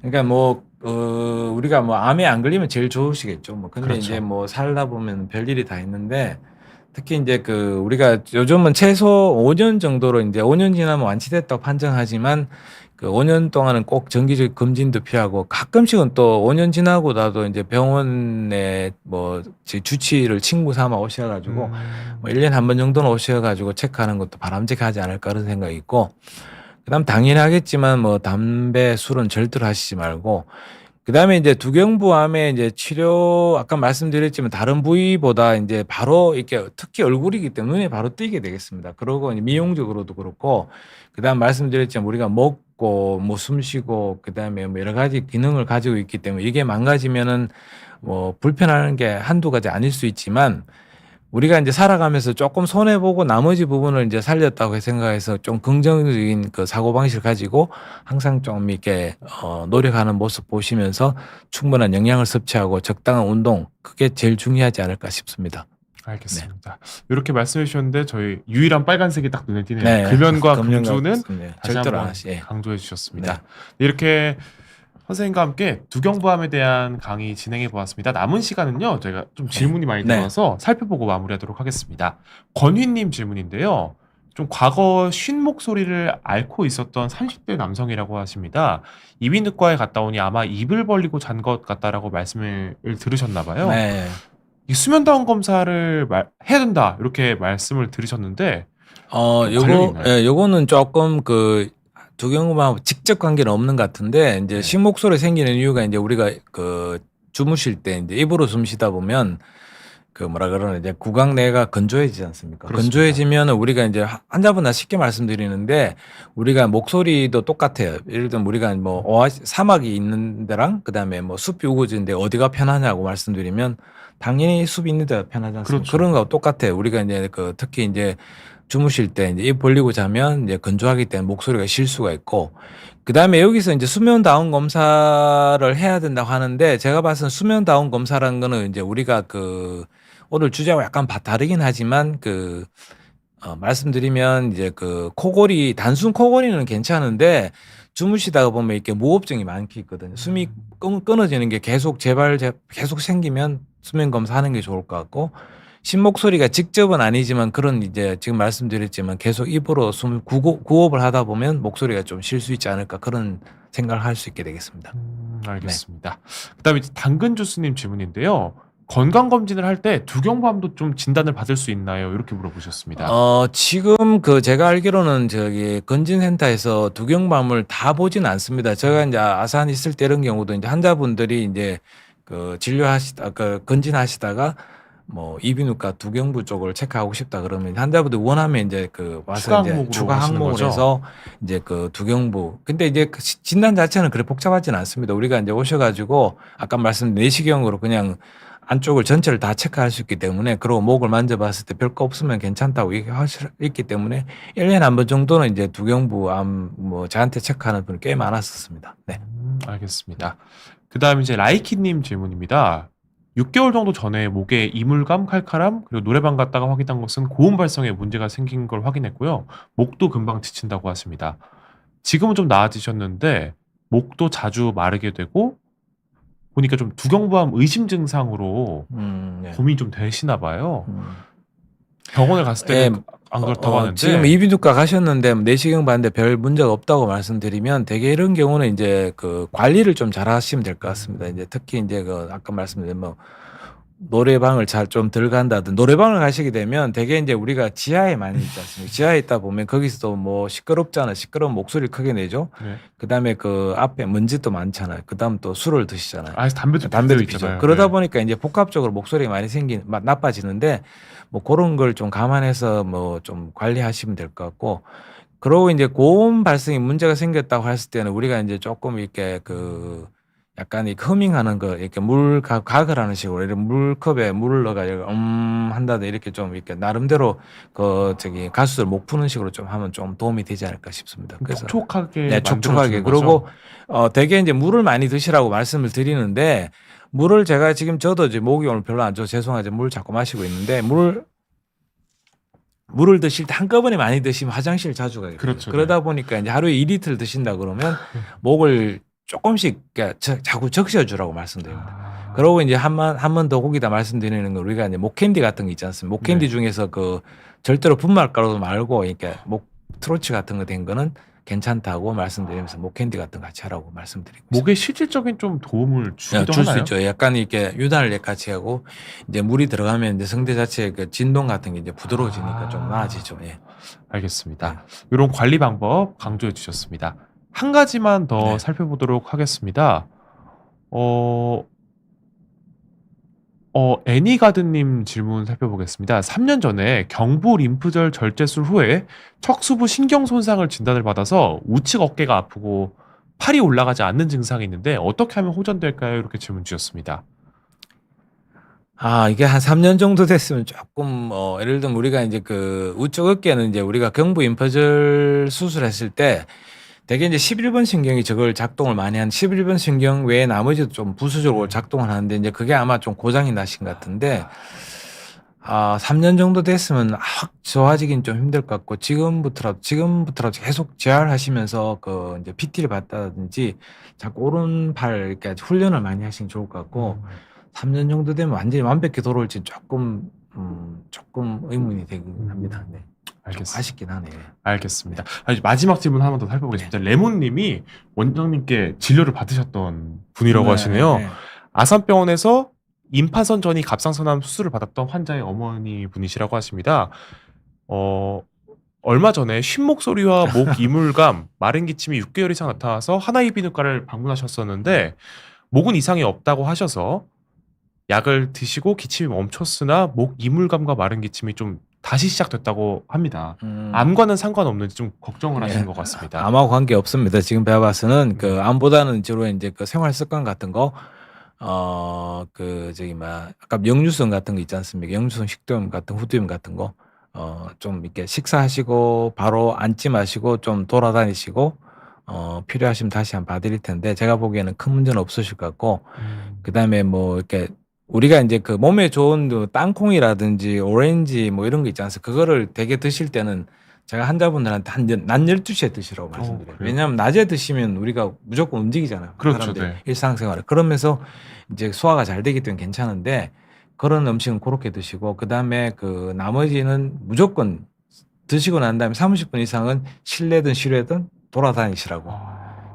그러니까 뭐 우리가 뭐 암에 안 걸리면 제일 좋으시겠죠. 뭐 근데 그렇죠. 이제 뭐 살다 보면 별일이 다 있는데 특히 이제 우리가 요즘은 최소 5년 정도로 이제 5년 지나면 완치됐다고 판정하지만 그 5년 동안은 꼭 정기적 검진도 필요하고 가끔씩은 또 5년 지나고 나도 이제 병원에 뭐 주치의를 친구 삼아 오셔가지고 뭐 1년에 한 번 정도는 오셔가지고 체크하는 것도 바람직하지 않을까 그런 생각이 있고 그다음 당연히 하겠지만 뭐 담배, 술은 절대로 하시지 말고 그다음에 이제 두경부암의 이제 치료 아까 말씀드렸지만 다른 부위보다 이제 바로 이렇게 특히 얼굴이기 때문에 눈에 바로 띄게 되겠습니다. 그러고 이제 미용적으로도 그렇고 그다음 말씀드렸지만 우리가 먹고 뭐 숨쉬고 그다음에 뭐 여러 가지 기능을 가지고 있기 때문에 이게 망가지면은 뭐 불편한 게 한두 가지 아닐 수 있지만 우리가 이제 살아가면서 조금 손해보고 나머지 부분을 이제 살렸다고 생각해서 좀 긍정적인 그 사고방식을 가지고 항상 좀 이렇게 노력하는 모습 보시면서 충분한 영양을 섭취하고 적당한 운동, 그게 제일 중요하지 않을까 싶습니다. 알겠습니다. 이렇게 말씀해 주셨는데 저희 유일한 빨간색이 딱 눈에 띄네요. 네. 금연과 금연과 금주는 네. 다시 절대로 안 한번 하시. 예. 강조해 주셨습니다. 이렇게 선생님과 함께 두경부암에 대한 강의 진행해 보았습니다. 남은 시간은요, 저희가 좀 질문이 많이 네. 들어와서 살펴보고 마무리하도록 하겠습니다. 권휘님 질문인데요. 좀 과거 쉰 목소리를 앓고 있었던 30대 남성이라고 하십니다. 이비인후과에 갔다 오니 아마 입을 벌리고 잔 것 같다라고 말씀을 들으셨나 봐요. 네. 이 수면다운 검사를 해야 된다 이렇게 말씀을 들으셨는데 관련이 있나요? 요거는 조금 그 두경부암하고 직접 관계는 없는 것 같은데 이제 네. 식목소리 생기는 이유가 이제 우리가 그 주무실 때 이제 입으로 숨 쉬다 보면 그 뭐라 그러나 이제 구강 내가 건조해지지 않습니까? 그렇습니다. 건조해지면 우리가 이제 환자분 쉽게 말씀드리는데 우리가 목소리도 똑같아요. 예를 들면 우리가 뭐 사막이 있는 데랑 그다음에 뭐 숲이 우거진데 어디가 편하냐고 말씀드리면 당연히 숲이 있는 데가 편하지 않습니까? 그렇죠. 그런 거 똑같아요. 우리가 이제 그 특히 이제 주무실 때 이제 입 벌리고 자면 이제 건조하기 때문에 목소리가 쉴 수가 있고 그다음에 여기서 이제 수면 다운 검사를 해야 된다고 하는데 제가 봐서는 수면 다운 검사라는 거는 이제 우리가 그 오늘 주제와 약간 다르긴 하지만 그 말씀드리면 이제 그 코골이 단순 코골이는 괜찮은데 주무시다가 보면 이렇게 무호흡증이 많게 있거든요. 숨이 끊어지는 게 계속 계속 생기면 수면 검사하는 게 좋을 것 같고 신목소리가 직접은 아니지만 그런 이제 지금 말씀드렸지만 계속 입으로 숨 구호흡을 하다 보면 목소리가 좀 쉴 수 있지 않을까 그런 생각을 할 수 있게 되겠습니다. 알겠습니다. 그다음에 이제 당근 주스님 질문인데요. 건강 검진을 할 때 두경부암도 좀 진단을 받을 수 있나요? 이렇게 물어보셨습니다. 지금 그 제가 알기로는 저기 건진센터에서 두경부암을 다 보진 않습니다. 제가 이제 아산 있을 때 이런 경우도 이제 환자분들이 이제 그 건진하시다가 뭐 이비인후과 두경부 쪽을 체크하고 싶다 그러면 환자분들 원하면 이제 그 와서 이제 추가 항목을 해서 이제 그 두경부. 근데 이제 그 진단 자체는 그렇게 복잡하지는 않습니다. 우리가 이제 오셔가지고 아까 말씀드린 내시경으로 그냥 안쪽을 전체를 다 체크할 수 있기 때문에 그리고 목을 만져봤을 때 별 거 없으면 괜찮다고 얘기할 수 있기 때문에 1년에 한 번 정도는 이제 두경부암 뭐 저한테 체크하는 분이 꽤 많았었습니다. 네. 알겠습니다. 그다음에 이제 라이키님 질문입니다. 6개월 정도 전에 목에 이물감, 칼칼함, 그리고 노래방 갔다가 확인한 것은 고음 발성에 문제가 생긴 걸 확인했고요. 목도 금방 지친다고 하십니다. 지금은 좀 나아지셨는데 목도 자주 마르게 되고 보니까 좀 두경부암 의심 증상으로 네. 고민이 좀 되시나 봐요. 병원에 갔을 때는 안 그렇다고 하는데 지금 이비인후과 가셨는데 내시경 봤는데 별 문제가 없다고 말씀드리면 되게 이런 경우는 이제 그 관리를 좀 잘 하시면 될 것 같습니다. 이제 특히 이제 그 아까 말씀드린 뭐 노래방을 잘 좀 덜 간다든 노래방을 가시게 되면 되게 이제 우리가 지하에 많이 있지 않습니까? 지하에 있다 보면 거기서도 뭐 시끄럽잖아요. 시끄러운 목소리를 크게 내죠. 네. 그다음에 그 앞에 먼지도 많잖아요. 그다음 또 술을 드시잖아요. 담배도 담배도 있잖아요. 피죠. 그러다 네. 보니까 이제 복합적으로 목소리가 많이 나빠지는데 뭐 그런 걸 좀 감안해서 뭐 좀 관리하시면 될 것 같고 그러고 이제 고음 발생이 문제가 생겼다고 했을 때는 우리가 이제 조금 이렇게 그 약간 이 허밍하는 거 이렇게 가글 하는 식으로 이렇게 물컵에 물을 넣어가지고 한다든 이렇게 좀 이렇게 나름대로 그 저기 가수들 목 푸는 식으로 좀 하면 좀 도움이 되지 않을까 싶습니다. 그래서 촉촉하게 네, 촉촉하게. 만들어주는 거죠? 그리고 되게 이제 물을 많이 드시라고 말씀을 드리는데 물을 제가 지금 저도 이제 목이 오늘 별로 안 좋아 죄송하지만 물 자꾸 마시고 있는데 물을 드실 때 한꺼번에 많이 드시면 화장실 자주 가게 돼요. 그렇죠. 그러다 보니까 이제 하루에 2리터를 드신다 그러면 목을 조금씩 자꾸 적셔주라고 말씀드립니다. 그러고 이제 한 번 더 거기다 말씀드리는 거 우리가 이제 목캔디 같은 거 있지 않습니까? 목캔디 네. 중에서 그 절대로 분말가루 말고 이렇게 목 트로치 같은 거 된 거는 괜찮다고 말씀드리면서 목캔디 같은 거 같이 하라고 말씀드리고 목에 실질적인 좀 도움을 주기도 줄 수 하나요? 있죠. 약간 이렇게 유단을 같이 하고 이제 물이 들어가면 이제 성대 자체의 그 진동 같은 게 이제 부드러워지니까 좀 나아지죠. 예. 알겠습니다. 이런 관리 방법 강조해 주셨습니다. 한 가지만 더 네. 살펴보도록 하겠습니다. 애니가드님 질문 살펴보겠습니다. 3년 전에 경부 림프절 절제술 후에 척수부 신경 손상을 진단을 받아서 우측 어깨가 아프고 팔이 올라가지 않는 증상이 있는데 어떻게 하면 호전될까요? 이렇게 질문 주셨습니다. 이게 한 3년 정도 됐으면 조금 예를 들면 우리가 이제 그 우측 어깨는 이제 우리가 경부 임퍼절 수술했을 때 되게 이제 11번 신경이 저걸 작동을 많이 한 11번 신경 외에 나머지도 좀 부수적으로 작동을 하는데 이제 그게 아마 좀 고장이 나신 것 같은데 3년 정도 됐으면 확 좋아지긴 좀 힘들 것 같고 지금부터라도 계속 재활하시면서 그 이제 PT를 받다든지 자꾸 오른팔 이렇게 훈련을 많이 하시면 좋을 것 같고 3년 정도 되면 완전히 완벽히 돌아올지 조금 의문이 되긴 합니다. 네. 좀 알겠습니다. 아쉽긴 하네요. 알겠습니다. 마지막 질문 하나 더 살펴보겠습니다. 레몬님이 원장님께 진료를 받으셨던 분이라고 하시네요. 네. 아산병원에서 임파선 전이 갑상선암 수술을 받았던 환자의 어머니 분이시라고 하십니다. 얼마 전에 쉰 목소리와 목 이물감, 마른 기침이 6개월 이상 나타나서 하나이비인후과를 방문하셨었는데 목은 이상이 없다고 하셔서 약을 드시고 기침이 멈췄으나 목 이물감과 마른 기침이 좀 다시 시작됐다고 합니다. 암과는 상관없는지 좀 걱정을 하시는 것 같습니다. 암하고 관계 없습니다. 지금 배워봐서는 그 암보다는 주로 이제 그 생활 습관 같은 거, 아까 역류성 같은 거 있지 않습니까? 역류성 식도염 같은 후두염 같은 거, 좀 이렇게 식사하시고 바로 앉지 마시고 좀 돌아다니시고, 필요하시면 다시 한번 봐드릴 텐데 제가 보기에는 큰 문제는 없으실 것 같고, 그 다음에 뭐 이렇게 우리가 이제 그 몸에 좋은 그 땅콩이라든지 오렌지 뭐 이런 거 있지 않습니까? 그거를 되게 드실 때는 제가 환자분들한테 낮 12시에 드시라고 말씀드려요. 그래요? 왜냐하면 낮에 드시면 우리가 무조건 움직이잖아요. 그렇죠, 사람들이 네. 일상생활에. 그러면서 이제 소화가 잘 되기 때문에 괜찮은데 그런 음식은 그렇게 드시고 그다음에 그 나머지는 무조건 드시고 난 다음에 30분 이상은 실내든 실외든 돌아다니시라고.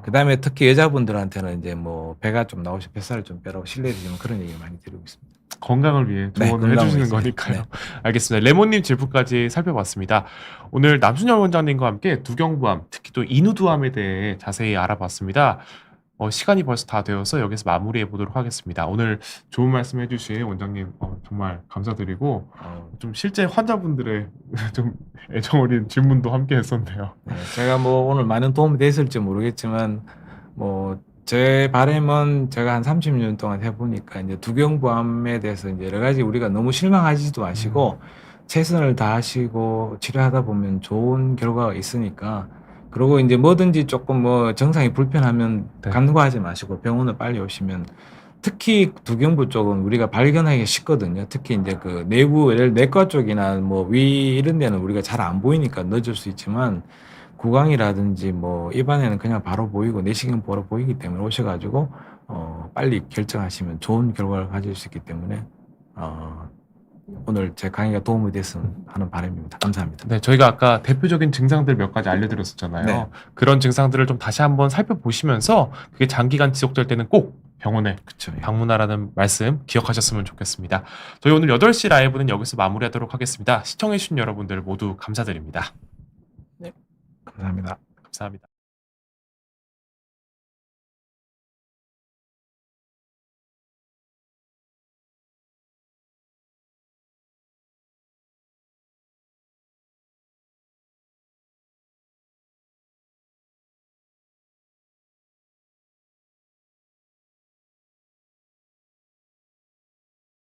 그다음에 특히 여자분들한테는 이제 뭐 배가 좀 나오시 뱃살을 좀 빼라고 실내에 드시면 그런 얘기를 많이 드리고 있습니다. 건강을 위해 네, 조언을 건강을 해주시는 위해서. 거니까요. 네. 알겠습니다. 레몬님 질문까지 살펴봤습니다. 오늘 남순열 원장님과 함께 두경부암, 특히 또 인후두암에 대해 자세히 알아봤습니다. 시간이 벌써 다 되어서 여기서 마무리해 보도록 하겠습니다. 오늘 좋은 말씀 해주신 원장님 정말 감사드리고 좀 실제 환자분들의 좀 애정 어린 질문도 함께 했었네요. 네, 제가 뭐 오늘 많은 도움이 됐을지 모르겠지만 뭐 제 바람은 제가 한 30년 동안 해보니까 이제 두경부암에 대해서 이제 여러 가지 우리가 너무 실망하지도 마시고 최선을 다하시고 치료하다 보면 좋은 결과가 있으니까 그리고 이제 뭐든지 조금 뭐 정상이 불편하면 네. 간과하지 마시고 병원을 빨리 오시면 특히 두경부 쪽은 우리가 발견하기가 쉽거든요. 특히 이제 그 내부 내과 쪽이나 뭐 위 이런 데는 우리가 잘 안 보이니까 늦을 수 있지만 구강이라든지 뭐 입안에는 그냥 바로 보이고 내시경 바로 보이기 때문에 오셔가지고 빨리 결정하시면 좋은 결과를 가질 수 있기 때문에 오늘 제 강의가 도움이 됐으면 하는 바람입니다. 감사합니다. 네, 저희가 아까 대표적인 증상들 몇 가지 알려드렸었잖아요. 네. 그런 증상들을 좀 다시 한번 살펴보시면서 그게 장기간 지속될 때는 꼭 병원에 그렇죠. 방문하라는 말씀 기억하셨으면 좋겠습니다. 저희 오늘 8시 라이브는 여기서 마무리하도록 하겠습니다. 시청해주신 여러분들 모두 감사드립니다. 감사합니다. 감사합니다.